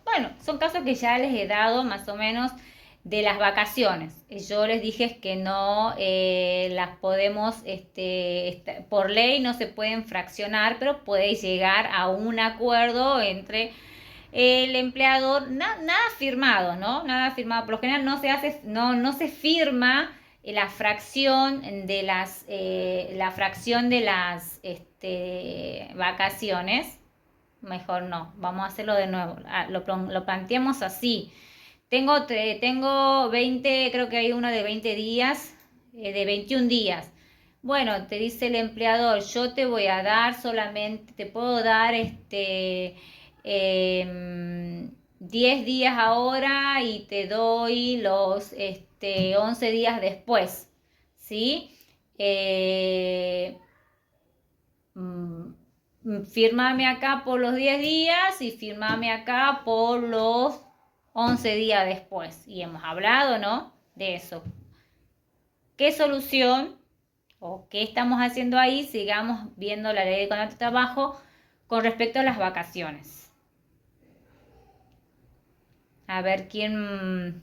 Bueno, son casos que ya les he dado más o menos de las vacaciones. Yo les dije que no las podemos, por ley no se pueden fraccionar, pero podéis llegar a un acuerdo entre el empleador, nada firmado, ¿no? Nada firmado. Por lo general no se firma la fracción de las vacaciones. Mejor no, vamos a hacerlo de nuevo. Lo planteamos así. Tengo 20, creo que hay uno de 20 días, de 21 días. Bueno, te dice el empleador, yo te voy a dar solamente, te puedo dar 10 días ahora y te doy los 11 días después, ¿sí? Eh, mm, Fírmame acá por los 10 días y fírmame acá por los 11 días después. Y hemos hablado, ¿no? De eso. ¿Qué solución o qué estamos haciendo ahí? Sigamos viendo la ley de contrato de trabajo con respecto a las vacaciones. A ver quién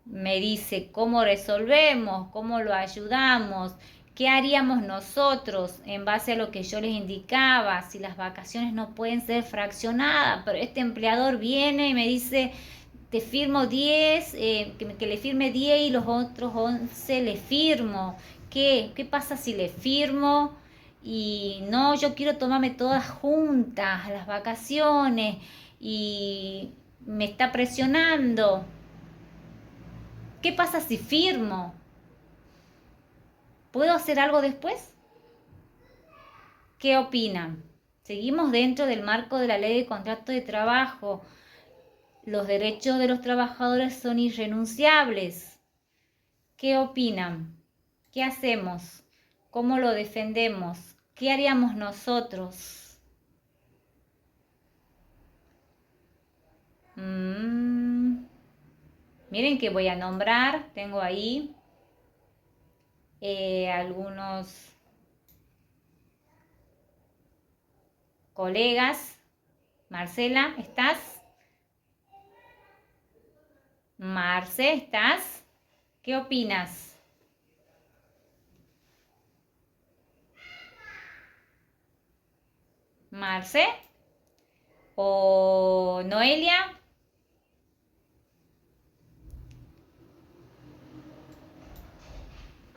me dice cómo resolvemos, cómo lo ayudamos, qué haríamos nosotros en base a lo que yo les indicaba, si las vacaciones no pueden ser fraccionadas, pero este empleador viene y me dice, te firmo 10, que le firme 10 y los otros 11 le firmo. ¿Qué pasa si le firmo? Y no, yo quiero tomarme todas juntas, las vacaciones, y me está presionando. ¿Qué pasa si firmo? ¿Puedo hacer algo después? ¿Qué opinan? Seguimos dentro del marco de la ley de contrato de trabajo. Los derechos de los trabajadores son irrenunciables. ¿Qué opinan? ¿Qué hacemos? ¿Cómo lo defendemos? ¿Qué haríamos nosotros? Miren que voy a nombrar, tengo ahí algunos colegas. Marcela, ¿estás? Marce, ¿estás? ¿Qué opinas? Marce o Noelia.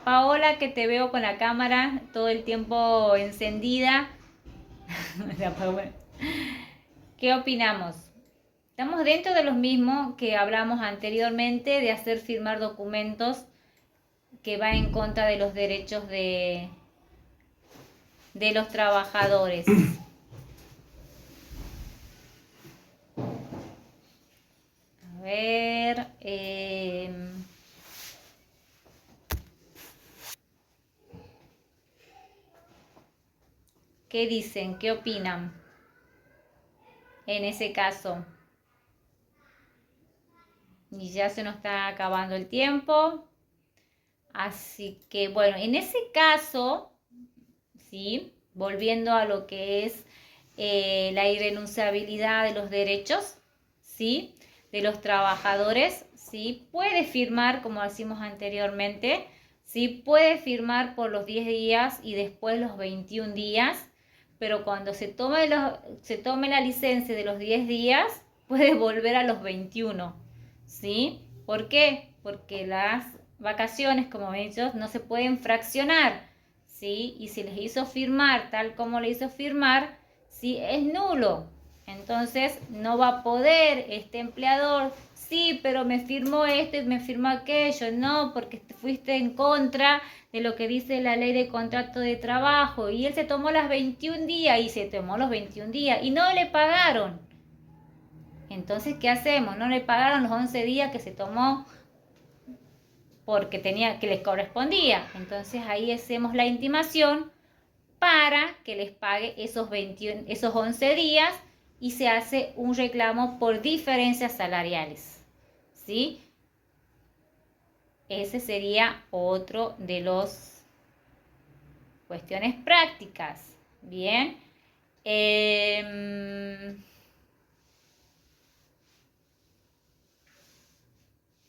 Paola, que te veo con la cámara todo el tiempo encendida. ¿Qué opinamos? Estamos dentro de los mismos que hablamos anteriormente de hacer firmar documentos que va en contra de los derechos de los trabajadores. A ver, ¿qué dicen? ¿Qué opinan en ese caso? Y ya se nos está acabando el tiempo. Así que bueno, en ese caso, ¿sí? Volviendo a lo que es la irrenunciabilidad de los derechos, ¿sí? De los trabajadores, ¿sí? Puede firmar, como decimos anteriormente, ¿sí? Puede firmar por los 10 días y después los 21 días, pero cuando se tome la licencia de los 10 días, puede volver a los 21, ¿sí? ¿Por qué? Porque las vacaciones, como he dicho, no se pueden fraccionar, ¿sí? Y si les hizo firmar tal como le hizo firmar, ¿sí? Es nulo. Entonces no va a poder este empleador, sí, pero me firmó esto y me firmó aquello. No, porque fuiste en contra de lo que dice la ley de contrato de trabajo. Y él se tomó las 21 días y se tomó los 21 días y no le pagaron. Entonces, ¿qué hacemos? No le pagaron los 11 días que se tomó porque que les correspondía. Entonces ahí hacemos la intimación para que les pague esos 11 días y se hace un reclamo por diferencias salariales, ¿sí? Ese sería otro de los cuestiones prácticas. Bien.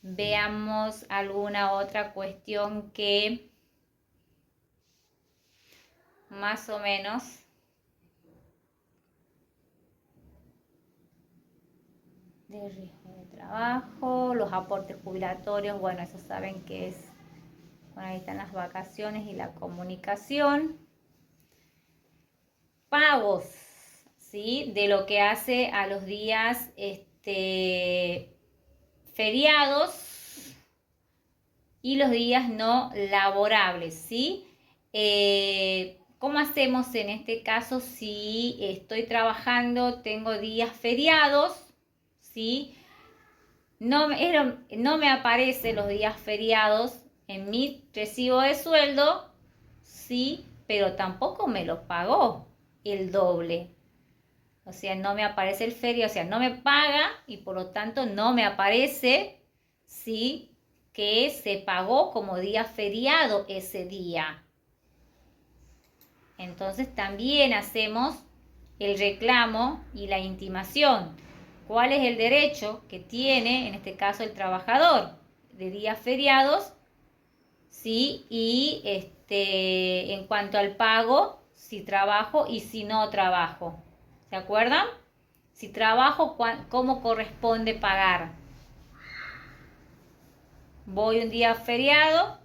Veamos alguna otra cuestión que más o menos de riesgo de trabajo, los aportes jubilatorios, bueno, eso saben que es, bueno, ahí están las vacaciones y la comunicación. Pagos, ¿sí? De lo que hace a los días feriados y los días no laborables, ¿sí? ¿Cómo hacemos en este caso si estoy trabajando, tengo días feriados, ¿sí? No me aparecen los días feriados en mi recibo de sueldo, ¿sí? Pero tampoco me lo pagó el doble. O sea, no me aparece el feriado, o sea, no me paga y por lo tanto no me aparece, ¿sí?, que se pagó como día feriado ese día. Entonces también hacemos el reclamo y la intimación. ¿Cuál es el derecho que tiene, en este caso, el trabajador de días feriados? ¿Sí? Y en cuanto al pago, si trabajo y si no trabajo. ¿Se acuerdan? Si trabajo, ¿cómo corresponde pagar? Voy un día feriado,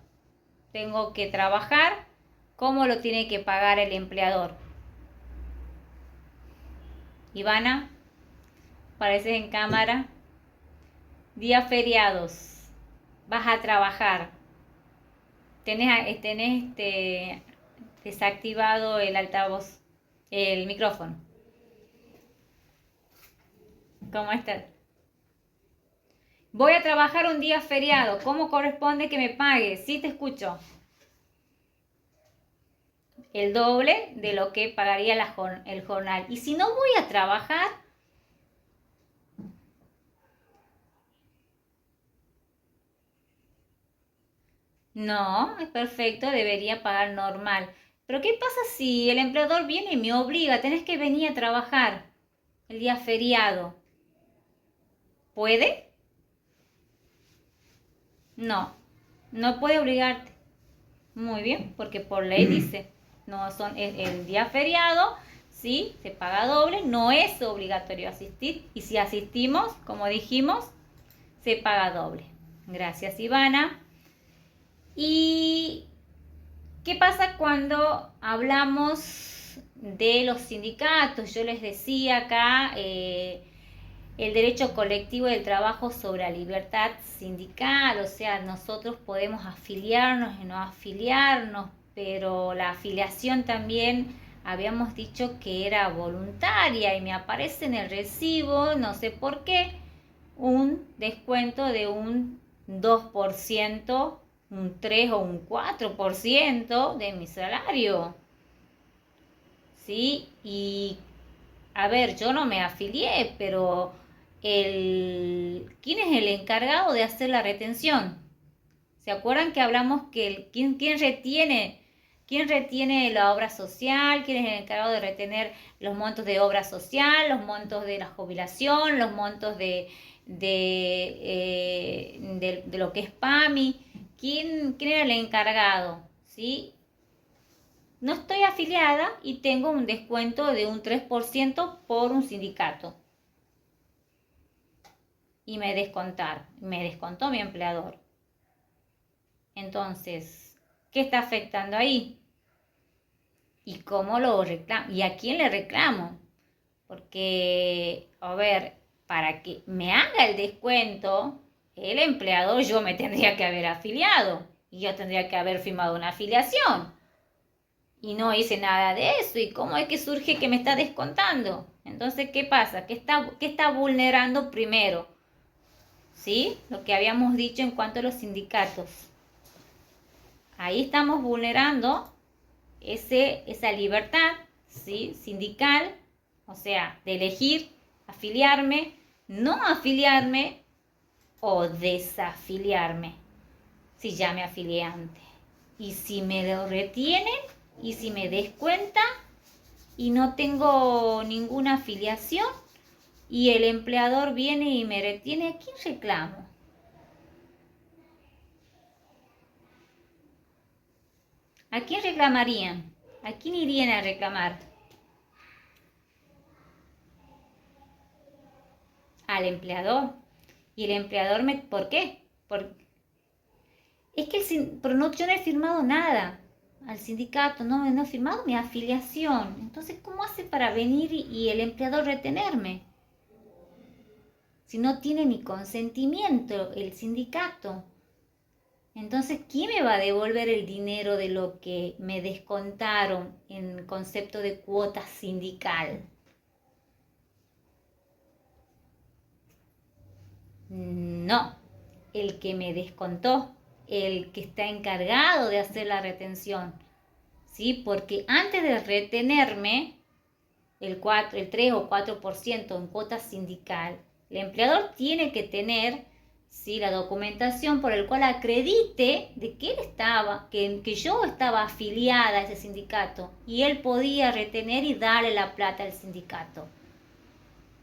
tengo que trabajar, ¿cómo lo tiene que pagar el empleador? Ivana, apareces en cámara. Días feriados, vas a trabajar, tenés desactivado el altavoz, el micrófono. ¿Cómo estás? Voy a trabajar un día feriado, ¿cómo corresponde que me pague? Sí, te escucho. El doble de lo que pagaría el jornal. Y si no voy a trabajar, no, es perfecto, debería pagar normal. Pero ¿qué pasa si el empleador viene y me obliga? Tenés que venir a trabajar el día feriado. ¿Puede? No, no puede obligarte. Muy bien, porque por ley dice, no son el día feriado, sí, se paga doble, no es obligatorio asistir. Y si asistimos, como dijimos, se paga doble. Gracias, Ivana. ¿Y qué pasa cuando hablamos de los sindicatos? Yo les decía acá el derecho colectivo del trabajo sobre la libertad sindical, o sea, nosotros podemos afiliarnos y no afiliarnos, pero la afiliación también habíamos dicho que era voluntaria y me aparece en el recibo, no sé por qué, un descuento de un 2%, un 3 o un 4% de mi salario. ¿Sí? Y a ver, yo no me afilié, pero ¿quién es el encargado de hacer la retención? ¿Se acuerdan que hablamos que quién retiene la obra social? ¿Quién es el encargado de retener los montos de obra social, los montos de la jubilación, los montos de lo que es PAMI? ¿Quién era el encargado? ¿Sí? No estoy afiliada y tengo un descuento de un 3% por un sindicato. Y me descontó mi empleador. Entonces, ¿qué está afectando ahí? ¿Y cómo lo reclamo? ¿Y a quién le reclamo? Porque, a ver, para que me haga el descuento, el empleador yo me tendría que haber afiliado. Y yo tendría que haber firmado una afiliación. Y no hice nada de eso. ¿Y cómo es que surge que me está descontando? Entonces, ¿qué pasa? ¿Qué está vulnerando primero? ¿Sí? Lo que habíamos dicho en cuanto a los sindicatos. Ahí estamos vulnerando esa libertad, ¿sí?, sindical, o sea, de elegir afiliarme, no afiliarme o desafiliarme, si ya me afilié antes. Y si me lo retienen, y si me descuenta y no tengo ninguna afiliación y el empleador viene y me retiene, ¿a quién reclamo? ¿A quién reclamarían? ¿A quién irían a reclamar? Al empleador. Y el empleador ¿por qué? Es que pero no, yo no he firmado nada al sindicato, no he firmado mi afiliación. Entonces, ¿cómo hace para venir y el empleador retenerme? Si no tiene mi consentimiento el sindicato. Entonces, ¿quién me va a devolver el dinero de lo que me descontaron en concepto de cuota sindical? No, el que me descontó, el que está encargado de hacer la retención, ¿sí? Porque antes de retenerme, el 3 o 4% en cuota sindical, el empleador tiene que tener, ¿sí?, la documentación por el cual acredite de que él estaba, que yo estaba afiliada a ese sindicato y él podía retener y darle la plata al sindicato.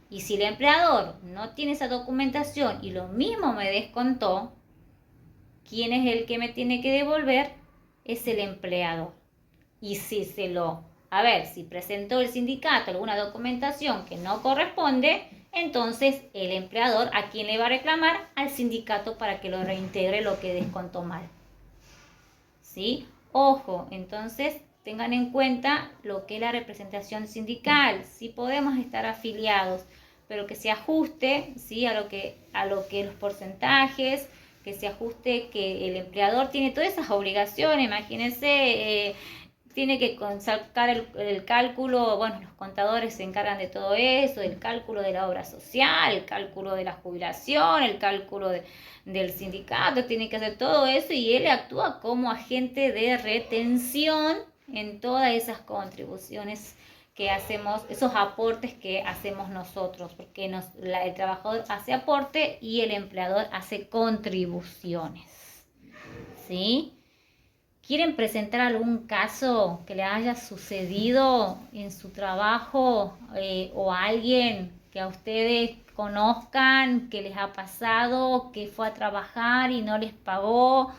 Y si el empleador no tiene esa documentación y lo mismo me descontó, ¿quién es el que me tiene que devolver? Es el empleador. Y si si presentó el sindicato alguna documentación que no corresponde, entonces el empleador, ¿a quién le va a reclamar? Al sindicato para que lo reintegre lo que descontó mal. ¿Sí? Ojo, entonces tengan en cuenta lo que es la representación sindical. Sí podemos estar afiliados, pero que se ajuste, ¿sí?, a lo que los porcentajes, que se ajuste, que el empleador tiene todas esas obligaciones. Imagínense, tiene que sacar el cálculo, bueno, los contadores se encargan de todo eso, el cálculo de la obra social, el cálculo de la jubilación, el cálculo del sindicato, tiene que hacer todo eso y él actúa como agente de retención en todas esas contribuciones que hacemos, esos aportes que hacemos nosotros, porque el trabajador hace aporte y el empleador hace contribuciones, ¿sí? ¿Quieren presentar algún caso que le haya sucedido en su trabajo o a alguien que a ustedes conozcan, que les ha pasado, que fue a trabajar y no les pagó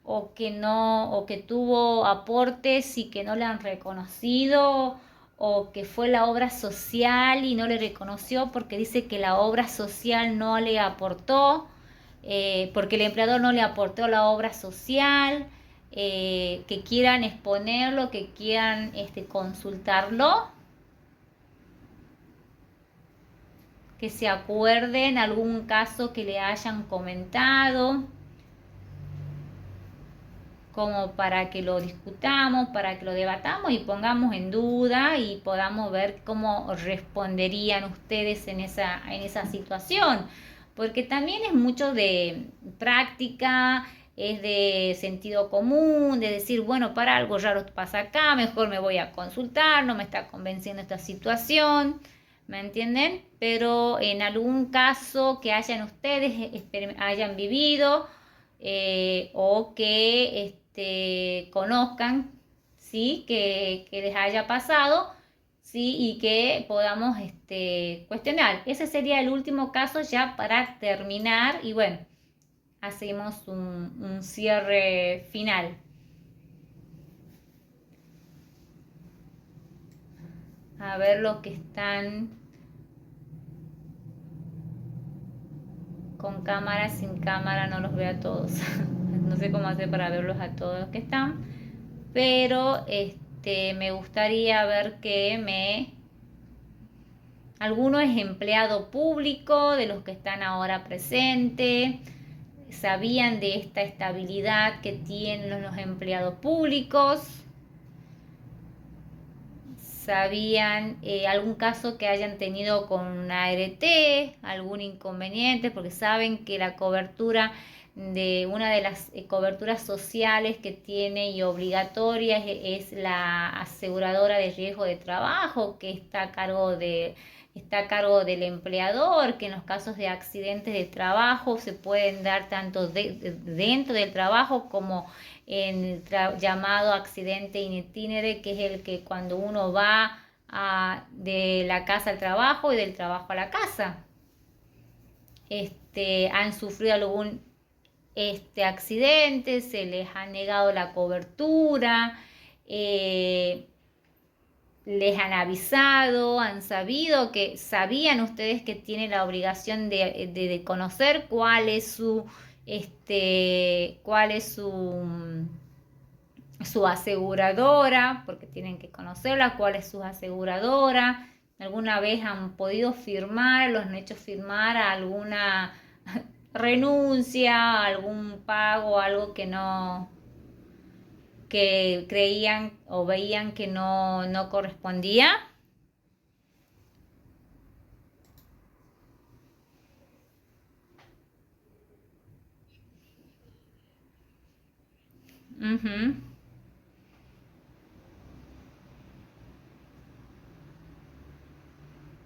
o que tuvo aportes y que no le han reconocido, o que fue la obra social y no le reconoció porque dice que la obra social no le aportó, porque el empleador no le aportó la obra social? Que quieran exponerlo, que quieran consultarlo, que se acuerden algún caso que le hayan comentado, como para que lo discutamos, para que lo debatamos y pongamos en duda y podamos ver cómo responderían ustedes en esa situación, porque también es mucho de práctica, es de sentido común, de decir, bueno, para algo raro pasa acá, mejor me voy a consultar, no me está convenciendo esta situación, ¿me entienden? Pero en algún caso que hayan vivido, o que conozcan, ¿sí?, que les haya pasado, ¿sí?, y que podamos cuestionar. Ese sería el último caso ya para terminar y bueno, hacemos un cierre final. A ver los que están con cámara, sin cámara, no los veo a todos. No sé cómo hacer para verlos a todos los que están, pero me gustaría ver que alguno es empleado público de los que están ahora presentes, sabían de esta estabilidad que tienen los empleados públicos, sabían algún caso que hayan tenido con una ART, algún inconveniente, porque saben que la cobertura de una de las coberturas sociales que tiene y obligatorias es la aseguradora de riesgo de trabajo, que está a cargo del empleador, que en los casos de accidentes de trabajo se pueden dar tanto dentro del trabajo como en el llamado accidente in itinere, que es el que cuando uno va de la casa al trabajo y del trabajo a la casa. Han sufrido algún accidente, se les ha negado la cobertura, les han avisado, han sabido sabían ustedes que tienen la obligación de conocer cuál es su aseguradora, porque tienen que conocerla, cuál es su aseguradora. ¿Alguna vez han podido firmar, los han hecho firmar a alguna renuncia, algún pago, algo que creían o veían que no correspondía?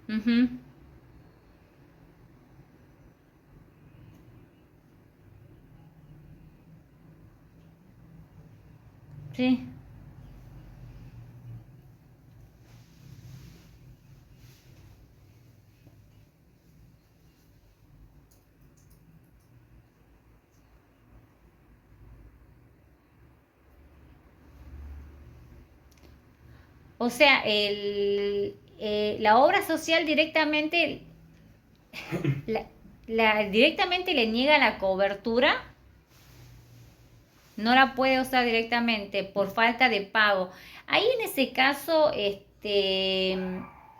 Ujú. Sí. O sea, la obra social directamente, la, directamente le niega la cobertura, no la puede usar directamente por falta de pago. Ahí en ese caso,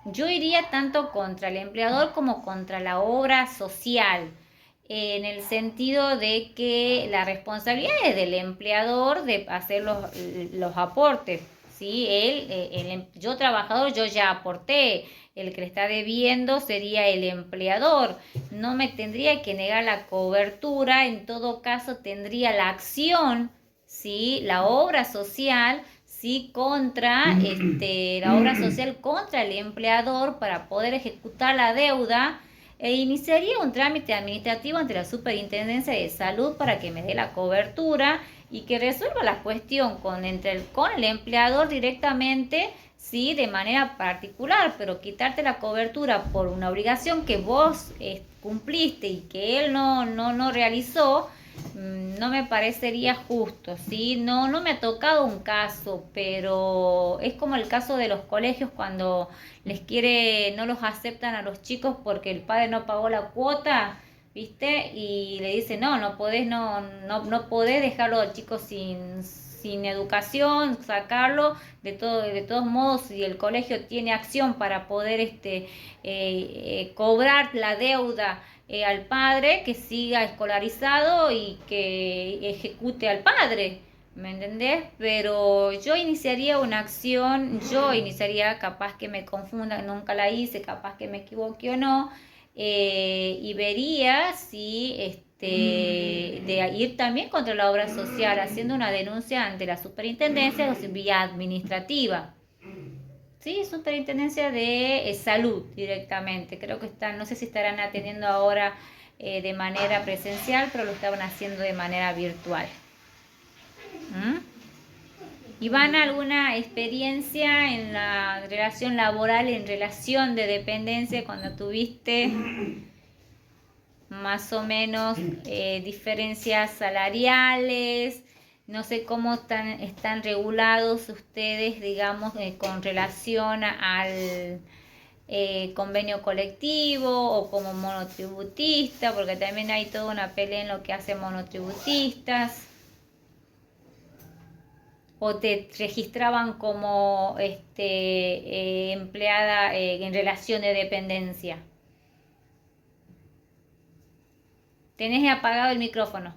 yo iría tanto contra el empleador como contra la obra social, en el sentido de que la responsabilidad es del empleador de hacer los aportes. ¿Sí? Yo trabajador, yo ya aporté, el que le está debiendo sería el empleador. No me tendría que negar la cobertura, en todo caso tendría la acción, ¿sí? La obra social, ¿sí? Contra, la obra social contra el empleador para poder ejecutar la deuda, e iniciaría un trámite administrativo ante la Superintendencia de Salud para que me dé la cobertura y que resuelva la cuestión con el empleador directamente, sí, de manera particular, pero quitarte la cobertura por una obligación que vos cumpliste y que él no realizó, no me parecería justo, ¿sí? No me ha tocado un caso, pero es como el caso de los colegios cuando no los aceptan a los chicos porque el padre no pagó la cuota, ¿viste? Y le dice, no podés, no podés dejarlo al chico sin educación, sacarlo, de todos modos, si el colegio tiene acción para poder cobrar la deuda al padre, que siga escolarizado y que ejecute al padre. ¿Me entendés? Pero yo iniciaría, capaz que me confunda, nunca la hice, capaz que me equivoqué o no, y vería si de ir también contra la obra social, haciendo una denuncia ante la superintendencia o vía administrativa. Sí, superintendencia de salud directamente. Creo que están, no sé si estarán atendiendo ahora de manera presencial, pero lo estaban haciendo de manera virtual. ¿Mm? Ivana, ¿alguna experiencia en la relación laboral, en relación de dependencia, cuando tuviste más o menos diferencias salariales? No sé cómo están regulados ustedes, digamos, con relación al convenio colectivo o como monotributista, porque también hay toda una pelea en lo que hacen monotributistas. ¿O te registraban como empleada en relación de dependencia? Tenés apagado el micrófono.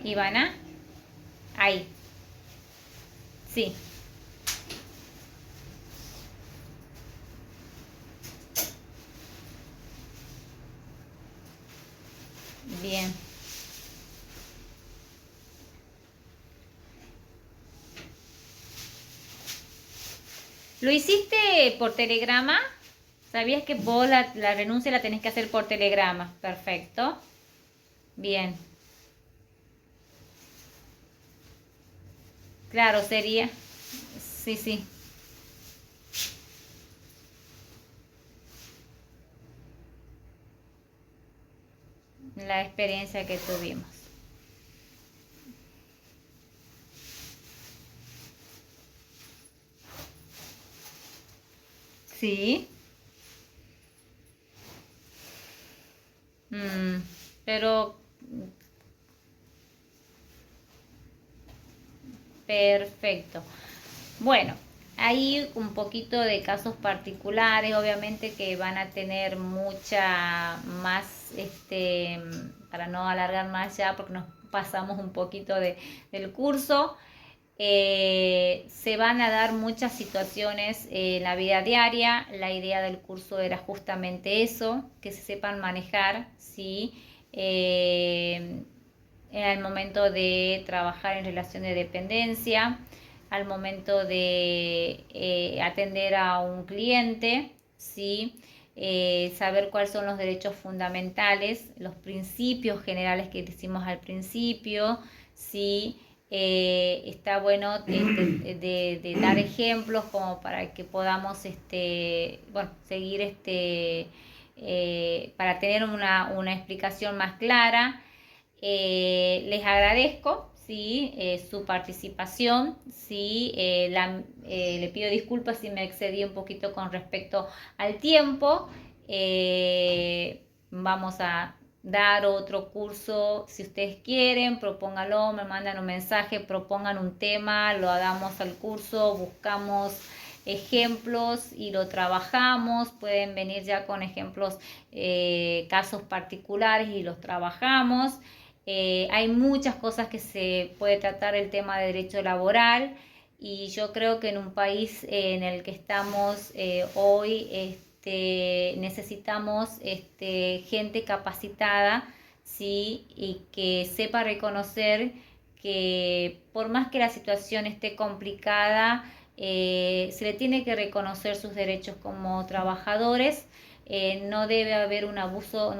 Ivana, ahí, sí, bien. ¿Lo hiciste por telegrama? ¿Sabías que vos la renuncia la tenés que hacer por telegrama? Perfecto. Bien. Claro, sería. Sí, sí. La experiencia que tuvimos. Sí. Mm, pero perfecto. Bueno, hay un poquito de casos particulares, obviamente que van a tener mucha más, para no alargar más ya, porque nos pasamos un poquito del curso. Se van a dar muchas situaciones en la vida diaria. La idea del curso era justamente eso, que se sepan manejar, ¿sí? En el momento de trabajar en relación de dependencia. al momento de atender a un cliente, ¿sí? Saber cuáles son los derechos fundamentales, los principios generales que decimos al principio, ¿sí? Está bueno de dar ejemplos como para que podamos seguir para tener una explicación más clara. Les agradezco, ¿sí? Su participación, ¿sí? Le pido disculpas si me excedí un poquito con respecto al tiempo. Vamos a dar otro curso, si ustedes quieren, propónganlo, me mandan un mensaje, propongan un tema, lo damos al curso, buscamos ejemplos y lo trabajamos. Pueden venir ya con ejemplos, casos particulares, y los trabajamos. Hay muchas cosas que se puede tratar el tema de derecho laboral, y yo creo que en un país en el que estamos hoy, necesitamos gente capacitada, ¿sí? Y que sepa reconocer que por más que la situación esté complicada, se le tiene que reconocer sus derechos como trabajadores. No debe haber un abuso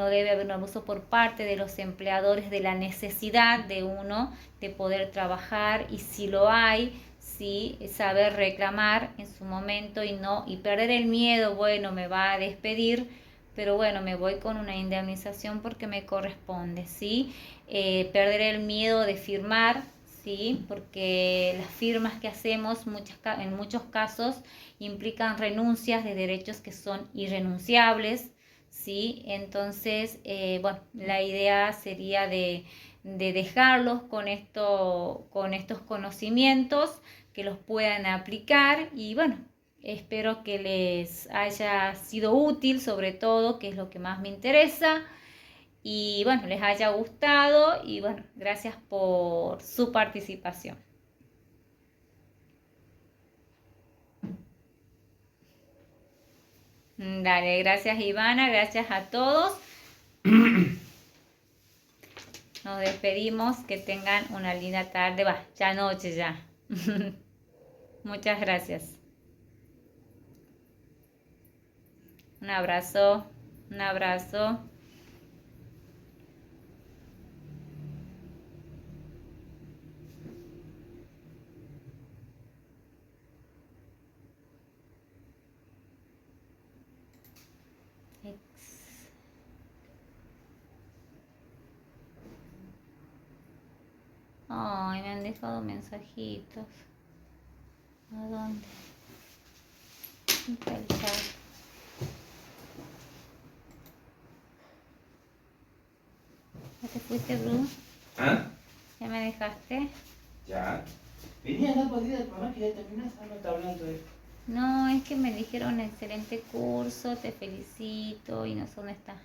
por parte de los empleadores de la necesidad de uno de poder trabajar, y si lo hay, sí, saber reclamar en su momento y perder el miedo. Bueno, me va a despedir, pero bueno, me voy con una indemnización porque me corresponde, ¿sí? Perder el miedo de firmar, ¿sí? Porque las firmas que hacemos en muchos casos implican renuncias de derechos que son irrenunciables, ¿sí? Entonces, bueno, la idea sería de dejarlos con estos conocimientos, que los puedan aplicar, y bueno, espero que les haya sido útil, sobre todo, que es lo que más me interesa, y bueno, les haya gustado, y bueno, gracias por su participación. Dale, gracias Ivana, gracias a todos. Nos despedimos, que tengan una linda tarde, ya noche ya. Muchas gracias. Un abrazo, un abrazo. Ay, me han dejado mensajitos. ¿A dónde? Está el chat. ¿Ya te fuiste, Bru? ¿Ah? ¿Ya me dejaste? Ya. Venía a la partida del mamá que ya terminaste, no está hablando de... No, es que me dijeron excelente curso, te felicito, y no sé dónde está.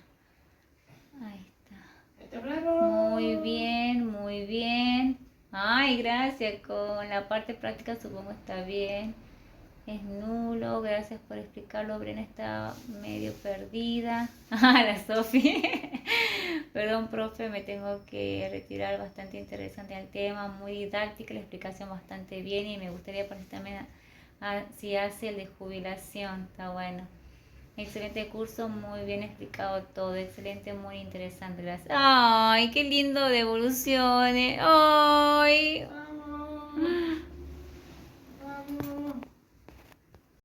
Ahí está. ¿Te hablaron? Muy bien, muy bien. Ay, gracias. Con la parte práctica supongo está bien. Es nulo, gracias por explicarlo. Brena está medio perdida. Ah, la Sofi. Perdón, profe, me tengo que retirar. Bastante interesante el tema, muy didáctica, la explicación bastante bien, y me gustaría poner también si hace el de jubilación. Está bueno. Excelente curso, muy bien explicado todo, excelente, muy interesante. Ay, qué lindo devoluciones. Ay.